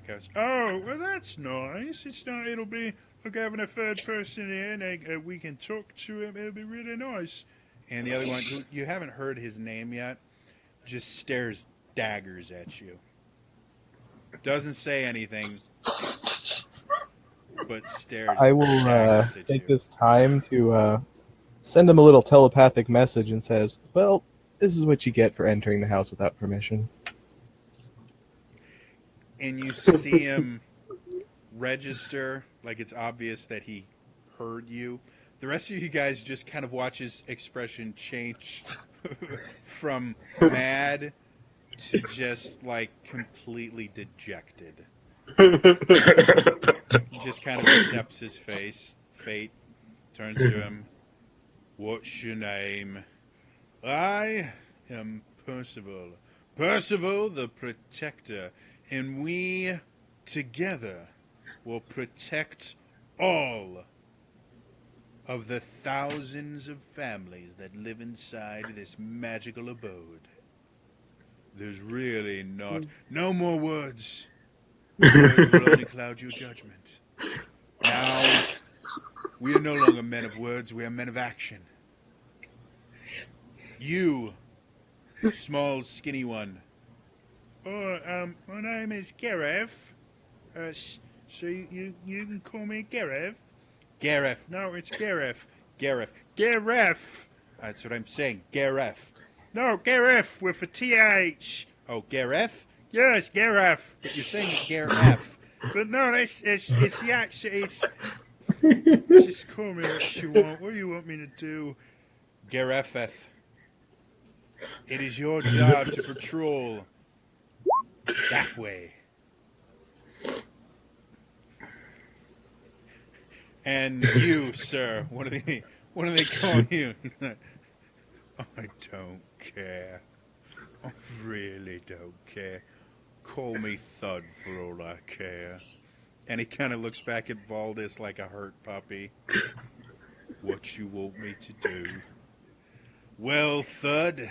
Goes, oh, well that's nice. It'll be like having a third person in, and we can talk to him. It'll be really nice. And the other one, who you haven't heard his name yet, just stares daggers at you. Doesn't say anything, but stares I will daggers at take you. this time to send him a little telepathic message and says, well, this is what you get for entering the house without permission. And you see him register, like it's obvious that he heard you. The rest of you guys just kind of watch his expression change from mad to just like completely dejected. He just kind of accepts his fate, turns to him. What's your name? I am Percival. Percival the Protector. And we together will protect all of the thousands of families that live inside this magical abode. There's really not. No more words. Words will only cloud your judgment. Now, we are no longer men of words, we are men of action. You, small, skinny one. Oh, my name is Gareth. So you can call me Gareth? Gareth. No, it's Gareth. Gareth. Gareth! That's what I'm saying. Gareth. No, Gareth with a TH. Oh, Gareth? Yes, Gareth. But you're saying it Gareth. But no, it's the accent. Just call me what you want. What do you want me to do? Garetheth. It is your job to patrol that way. And you, sir, what do they call you? I don't care. I really don't care. Call me Thud for all I care. And he kind of looks back at Valdis like a hurt puppy. What you want me to do? Well, Thud,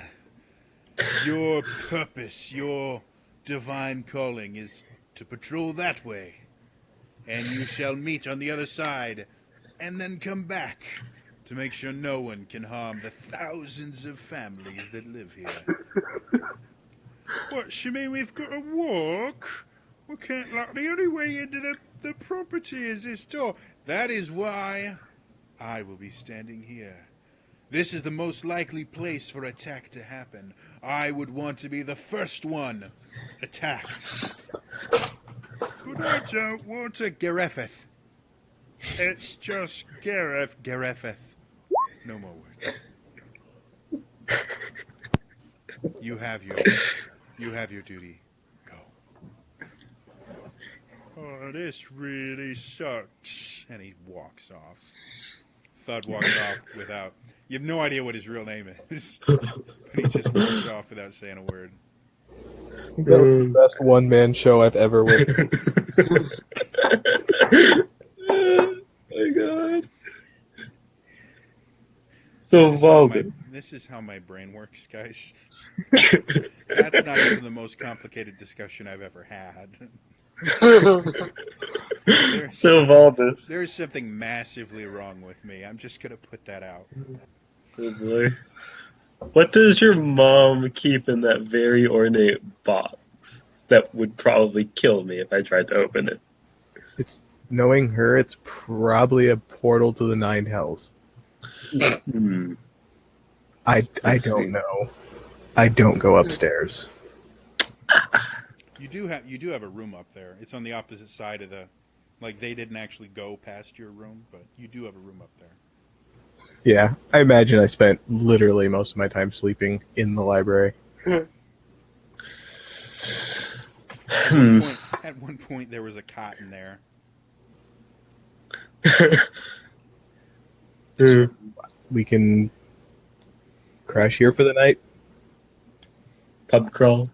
your purpose, your divine calling is to patrol that way. And you shall meet on the other side, and then come back to make sure no one can harm the thousands of families that live here. What, you mean we've got to walk? We can't, like, the only way into the property is this door. That is why I will be standing here. This is the most likely place for attack to happen. I would want to be the first one attacked. But I don't want to Garetheth. It's just Gareth. Garetheth. No more words. You have your duty. Go. Oh, this really sucks. And he walks off. Thud walks off without. You have no idea what his real name is. But he just walks off without saying a word. I think that was the best one-man show I've ever witnessed. Oh my god. So Valden. This is how my brain works, guys. That's not even the most complicated discussion I've ever had. There's So something, Valdis, there's something massively wrong with me. I'm just gonna put that out. oh boy. What does your mom keep in that very ornate box that would probably kill me if I tried to open it? It's knowing her. It's probably a portal to the nine hells. Hmm. I Let's don't see. know. I don't go upstairs. You do have a room up there. It's on the opposite side of the, like they didn't actually go past your room, but you do have a room up there. Yeah, I imagine I spent literally most of my time sleeping in the library. Hmm. At one point, there was a cot in there. So we can crash here for the night. Pub crawl.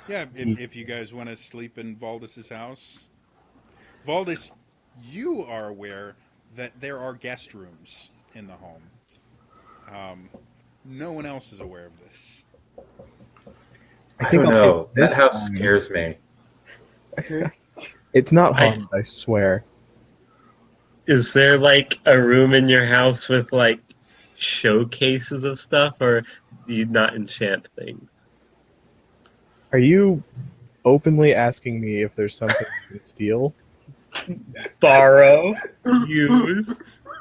Yeah, if you guys want to sleep in Valdis's house, Valdis, you are aware that there are guest rooms in the home. No one else is aware of this. I I think don't I'll take know. That this house time. scares me. It's not haunted, I swear. Is there like a room in your house with like showcases of stuff, or do you not enchant things? Are you openly asking me if there's something I can steal? Borrow, use.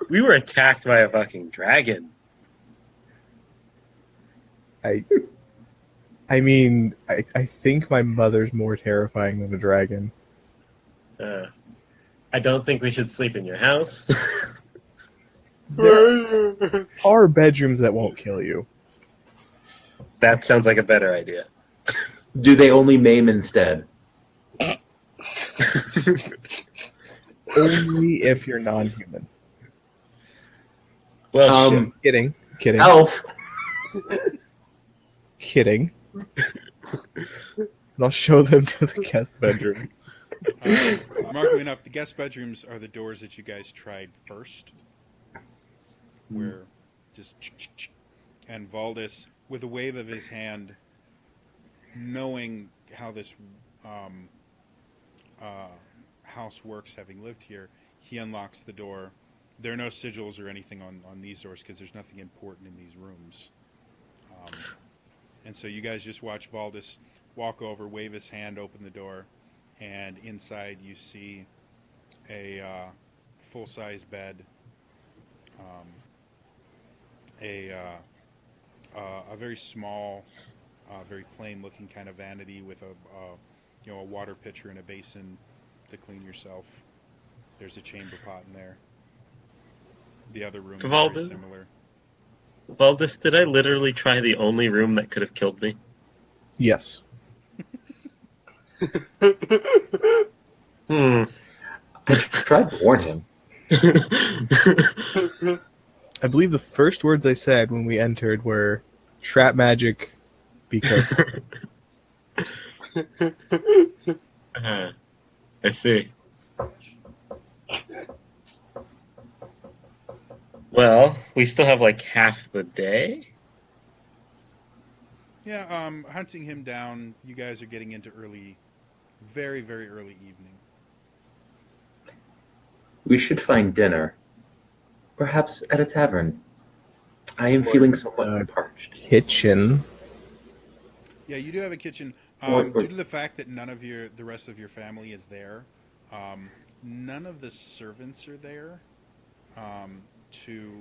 We were attacked by a fucking dragon. I mean, I think my mother's more terrifying than a dragon. I don't think we should sleep in your house. There are bedrooms that won't kill you. That sounds like a better idea. Do they only maim instead? Only if you're non-human. Well, shit. Kidding. Elf. Kidding. And I'll show them to the guest bedroom. Remarkably enough, the guest bedrooms are the doors that you guys tried first, where just and Valdis, with a wave of his hand, knowing how this house works, having lived here, he unlocks the door. There are no sigils or anything on these doors because there's nothing important in these rooms. And so you guys just watch Valdis walk over, wave his hand, open the door, and inside you see a full-size bed, a very small, very plain-looking kind of vanity with a water pitcher and a basin to clean yourself. There's a chamber pot in there. The other room is very similar. Valdis, did I literally try the only room that could have killed me? Yes. Hmm. I tried to warn him. I believe the first words I said when we entered were trap magic, be careful. I see. Well, we still have like half the day. Yeah, hunting him down, you guys are getting into early, very, very early evening. We should find dinner. Perhaps at a tavern. I am feeling somewhat parched. Kitchen. Yeah, you do have a kitchen. Or- Due to the fact that none of the rest of your family is there, none of the servants are there to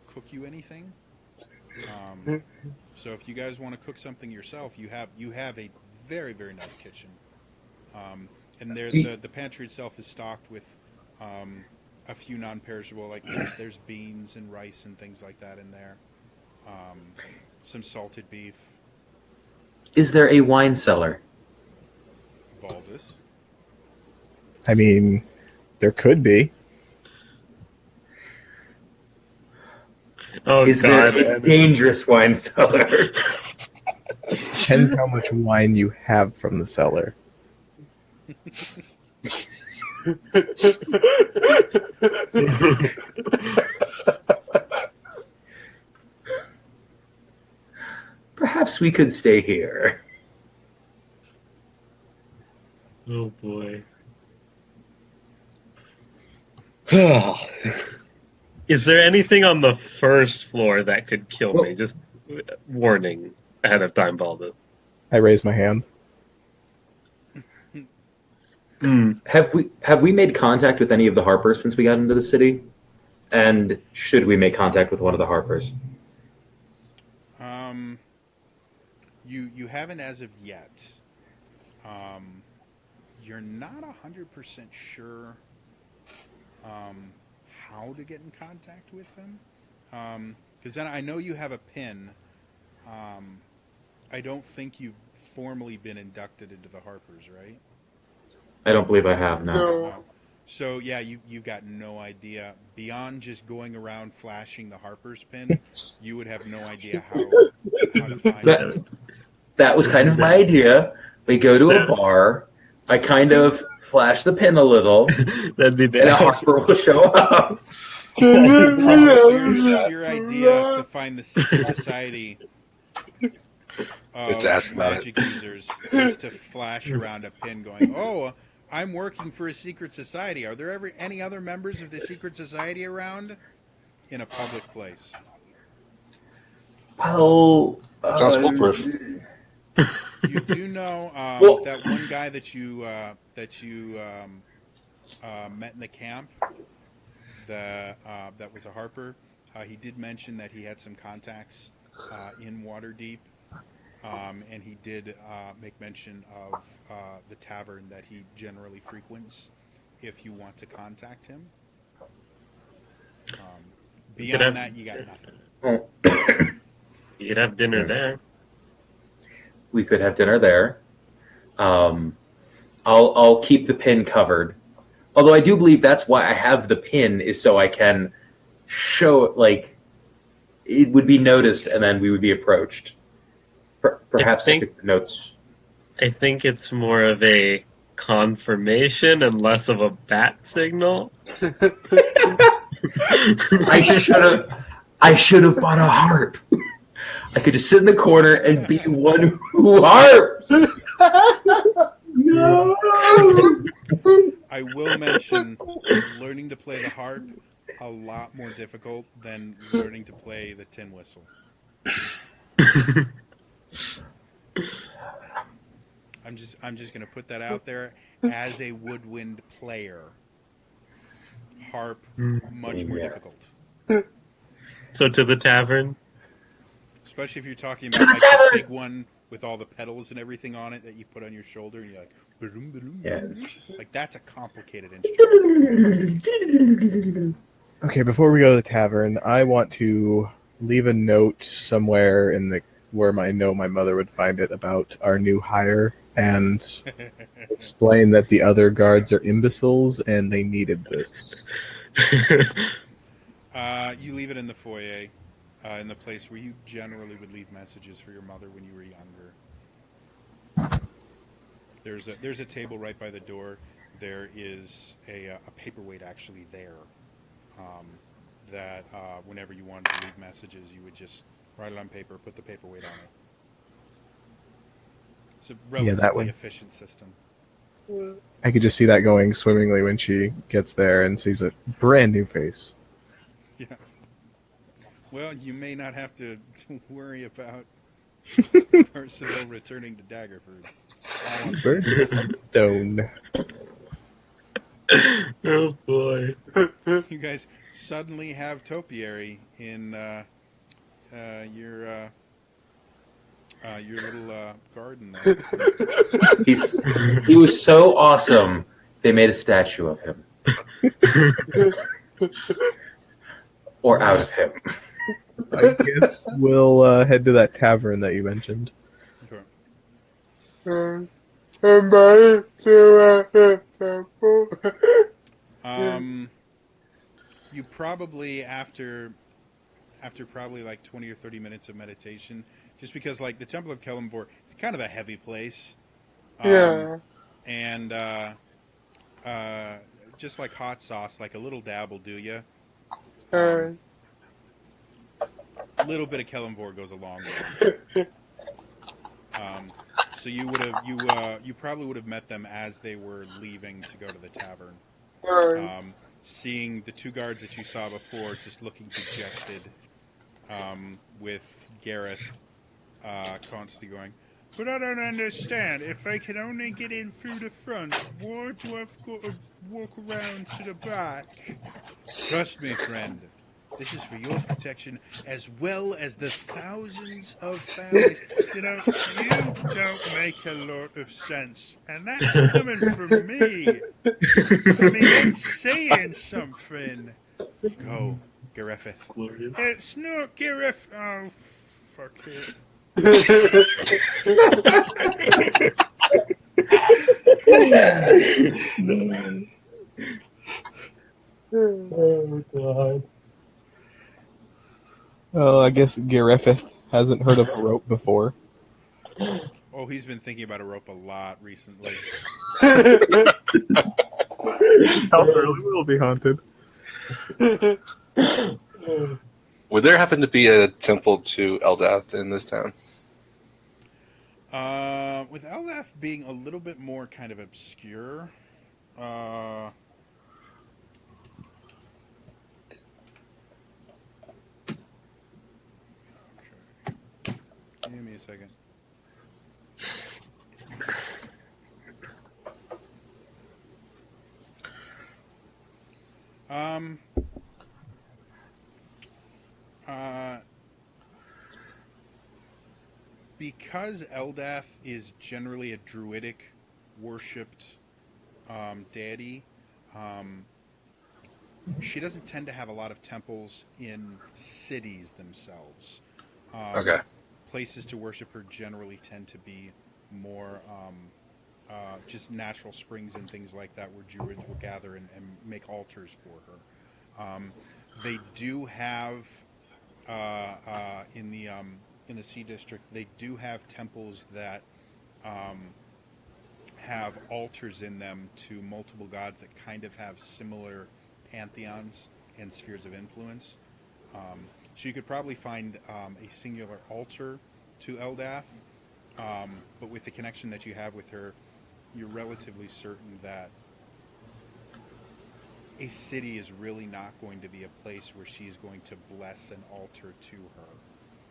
cook you anything. So if you guys want to cook something yourself, you have a very, very nice kitchen. And the pantry itself is stocked with a few non-perishable, like there's beans and rice and things like that in there. Some salted beef. Is there a wine cellar? Baldus. I mean, there could be. Oh Is God! there a dangerous wine cellar? Depends how much wine you have from the cellar. Perhaps perhaps we could stay here. Oh boy. Is there anything on the first floor that could kill me? Just warning ahead of time, Baldur. I raise my hand. Have we made contact with any of the Harpers since we got into the city? And should we make contact with one of the Harpers? You haven't as of yet. You're not 100% sure how to get in contact with them. Because then I know you have a pin. I don't think you've formally been inducted into the Harpers, right? I don't believe I have, no. No. So yeah, you've got no idea. Beyond just going around flashing the Harper's pin, you would have no idea how to find it. That was kind of my idea. We go to a bar, I kind of flash the pin a little, That'd be and bad. a Harper will show up. So your idea to find the secret society of Just to ask about magic users is to flash around a pin going, oh, I'm working for a secret society. Are there ever any other members of the secret society around? In a public place. Well, Sounds foolproof. You do know Well- that one guy that you met in the camp, that was a Harper. He did mention that he had some contacts in Waterdeep, and he did make mention of the tavern that he generally frequents. If you want to contact him, beyond that, you got nothing. You could have dinner there. we could have dinner there. I'll keep the pin covered. Although I do believe that's why I have the pin, is so I can show, like, it would be noticed and then we would be approached. Perhaps I took the notes. I think it's more of a confirmation and less of a bat signal. I should have bought a harp. I could just sit in the corner and be one who harps. No. I will mention learning to play the harp a lot more difficult than learning to play the tin whistle. I'm just going to put that out there as a woodwind player. Harp much more difficult. So to the tavern. Especially if you're talking about like the big one with all the pedals and everything on it that you put on your shoulder and you're like, ba-doom, ba-doom, ba-doom. Like that's a complicated instrument. Okay, before we go to the tavern, I want to leave a note somewhere in the where I know my mother would find it about our new hire and explain that the other guards are imbeciles and they needed this. You leave it in the foyer, in the place where you generally would leave messages for your mother when you were younger. There's a table right by the door. There is a paperweight actually there. That whenever you wanted to leave messages, you would just write it on paper, put the paperweight on it. It's a relatively efficient system. I could just see that going swimmingly when she gets there and sees a brand new face. Yeah. Well, you may not have to worry about Percival returning to Daggerford. Stone. Oh boy. You guys suddenly have topiary in your little garden there. He was so awesome, they made a statue of him. Or out of him. I guess we'll head to that tavern that you mentioned. Okay. You probably after probably like 20 or 30 minutes of meditation, just because like the Temple of Kelemvor, it's kind of a heavy place. And just like hot sauce, like a little dab will do you. A little bit of Kelemvor goes a long way. So you probably would have met them as they were leaving to go to the tavern. Alright. Seeing the two guards that you saw before just looking dejected, with Gareth constantly going, "But I don't understand. If I can only get in through the front, why do I got to walk around to the back?" Trust me, friend. This is for your protection as well as the thousands of families. You don't make a lot of sense, and that's coming from me. I mean, it's saying something. Go, Gareth. Glorious. It's not Gareth. Oh, fuck it. No. Oh god. Oh, I guess Gareth hasn't heard of a rope before. Oh, he's been thinking about a rope a lot recently. House really will be haunted. Would there happen to be a temple to Eldath in this town? With Eldath being a little bit more kind of obscure, okay. Give me a second. Um, because Eldath is generally a druidic worshipped deity, um, she doesn't tend to have a lot of temples in cities themselves. Okay. Places to worship her generally tend to be more just natural springs and things like that where druids will gather and make altars for her. They do have in the Sea District, they do have temples that um, have altars in them to multiple gods that kind of have similar pantheons and spheres of influence. So you could probably find a singular altar to Eldath, but with the connection that you have with her, you're relatively certain that a city is really not going to be a place where she's going to bless an altar to her,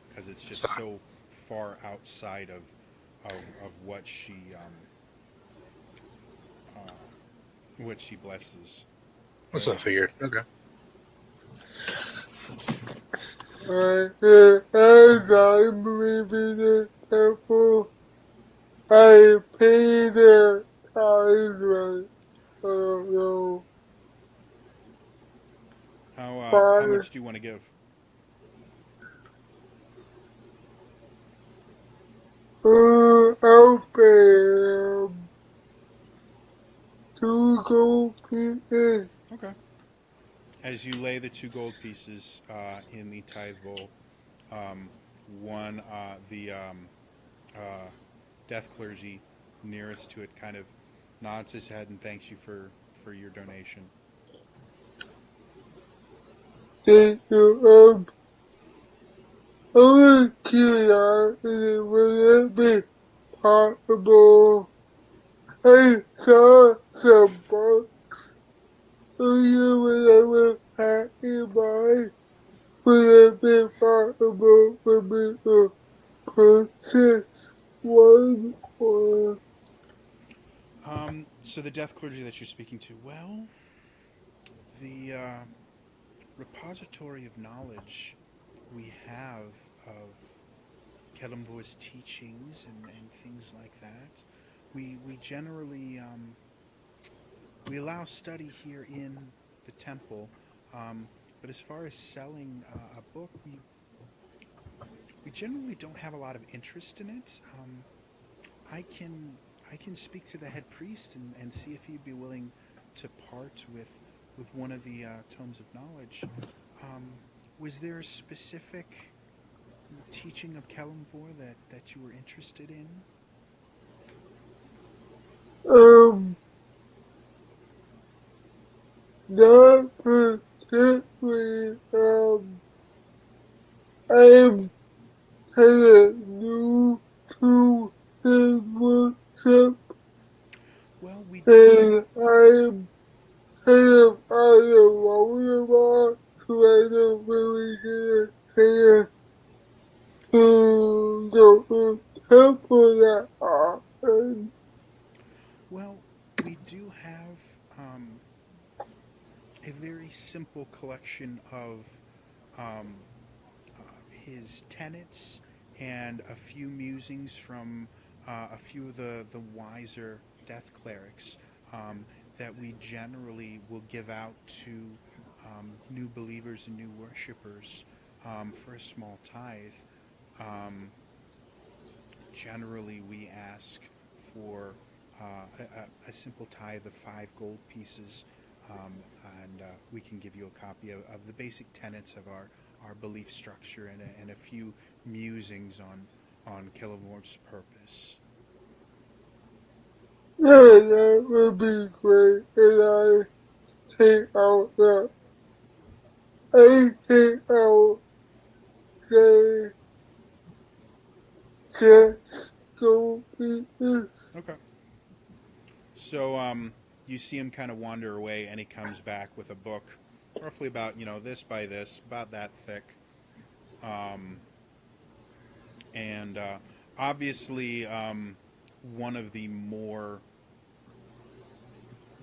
because it's just so far outside of what she blesses. That's what I figured. Okay. As I'm leaving the temple, I pay the tyrant. I don't know. How Fire. much do you want to give? I'll pay 2 gold pieces. Okay. As you lay the 2 gold pieces in the tithe bowl, one uh, death clergy nearest to it kind of nods his head and thanks you for your donation. Thank you. I'm curiosity, would it be possible? I saw some books earlier when I was passing by. Would it be possible for me to purchase one or So the death clergy that you're speaking to, well, the repository of knowledge we have of Kelemvor's teachings and things like that, we generally we allow study here in the temple, but as far as selling a book, we generally don't have a lot of interest in it. I can I can speak to the head priest and see if he'd be willing to part with one of the tomes of knowledge. Um, was there a specific teaching of Kelemvor that you were interested in? um not particularly I'm kinda new to is what's up, Well, we and I'm kind of out of Walmart, so I don't really get a chance to go to temple that often. well we do have a very simple collection of um, his tenets and a few musings from a few of the wiser death clerics that we generally will give out to new believers and new worshippers for a small tithe. Um, Generally, we ask for a simple tithe of 5 gold pieces, and we can give you a copy of the basic tenets of our belief structure and a few musings on Killivor's purpose. Yeah, that would be great, and take out I take out the just go pieces. Okay. So you see him kind of wander away, and he comes back with a book, roughly about this by this, about that thick, um, and obviously one of the more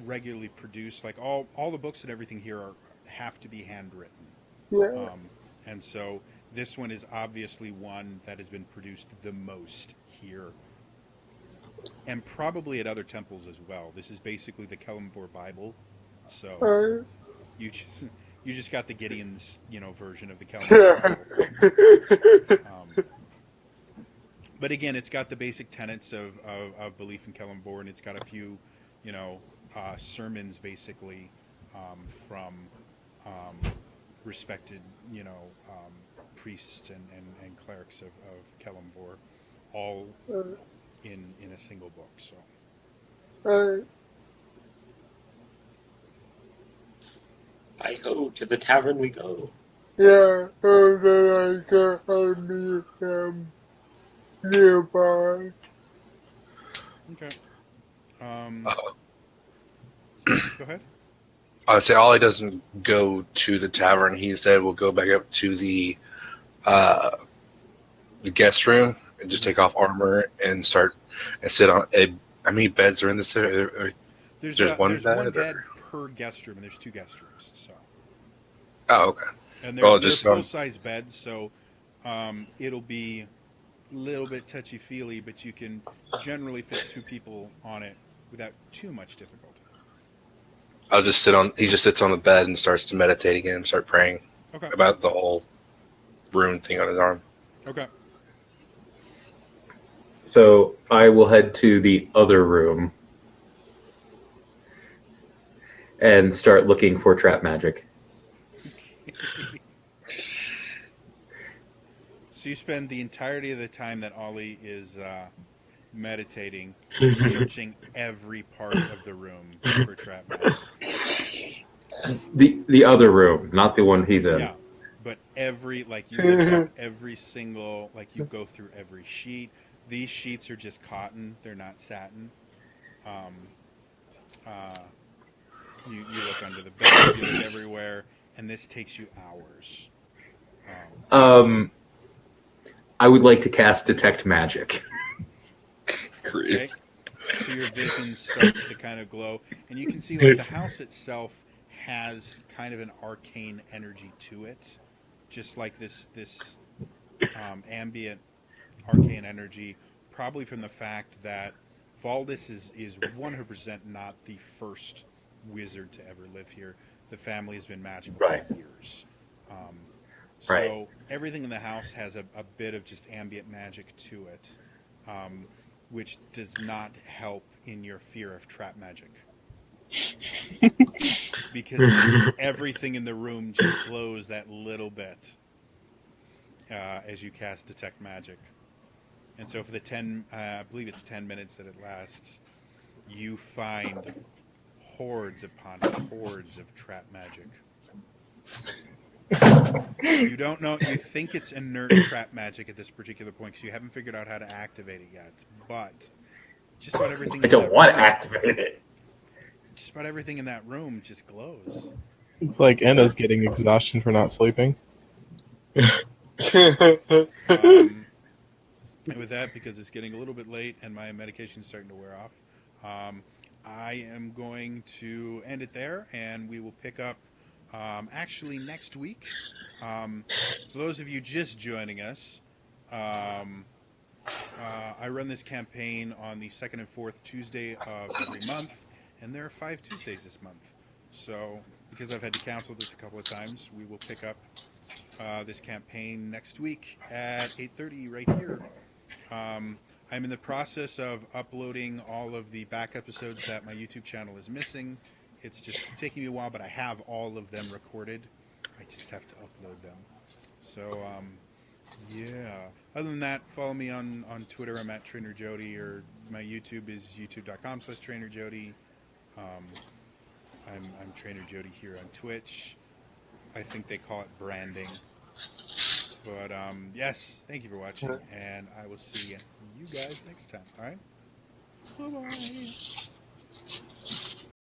regularly produced. Like all the books and everything here have to be handwritten, Yeah, um, and so this one is obviously one that has been produced the most here, and probably at other temples as well. This is basically the Kellamvor Bible, so I, you just you just got the Gideon's version of the Kellamvor yeah. Bible. Um, but again, it's got the basic tenets of belief in Kellamvor, and it's got a few, you know, sermons basically from um, respected, priests and clerics of Kellamvor, all in a single book. So, I, Hi ho, to the tavern we go. yeah, so that I can have me nearby. okay. Uh, Go ahead. I would say Ollie doesn't go to the tavern. He instead will go back up to uh, the guest room and just Mhm. take off armor and start and sit on a. How many beds are in this? There's one There's one bed, or bed per guest room, and there's 2 guest rooms. So, oh, okay. and Well, they're just full size beds, so it'll be a little bit touchy feely, but you can generally fit 2 people on it without too much difficulty. I'll just sit on. He just sits on the bed and starts to meditate again, start praying Okay. about the whole rune thing on his arm. Okay. So I will head to the other room and start looking for trap magic. So you spend the entirety of the time that Ollie is meditating, searching every part of the room for trap magic. The other room, not the one he's in. Yeah, but like you lift up every single, like you go through every sheet. These sheets are just cotton; they're not satin. Um, uh, you look under the bed, you look everywhere, and this takes you hours. Um, Um, I would like to cast detect magic. Great. okay, so your vision starts to kind of glow, and you can see like the house itself has kind of an arcane energy to it, just like this ambient arcane energy, probably from the fact that Valdis is 100% not the first wizard to ever live here. The family has been magical for Right. years. Um, Right. so everything in the house has a bit of just ambient magic to it, um, which does not help in your fear of trap magic. Because everything in the room just glows that little bit as you cast detect magic. And so for the 10, I believe it's 10 minutes that it lasts, you find hordes upon hordes of trap magic. You don't know. You think it's inert trap magic at this particular point because you haven't figured out how to activate it yet. But just about everything I in don't that want to room, activate it. just about everything in that room just glows. It's like Enna's getting exhaustion for not sleeping. And with that, because it's getting a little bit late and my medication's starting to wear off, I am going to end it there, and we will pick up actually next week. For those of you just joining us, I run this campaign on the second and fourth Tuesday of every month, and there are 5 Tuesdays this month. So, because I've had to cancel this a couple of times, we will pick up this campaign next week at 8:30 right here. I'm in the process of uploading all of the back episodes that my YouTube channel is missing. It's just taking me a while, but I have all of them recorded. I just have to upload them. So, yeah. Other than that, follow me on Twitter. I'm at Trainer Jody, or my YouTube is youtube.com/Trainer Jody. I'm Trainer Jody here on Twitch. I think they call it branding. But yes, thank you for watching, and I will see you guys next time. All right? Bye-bye.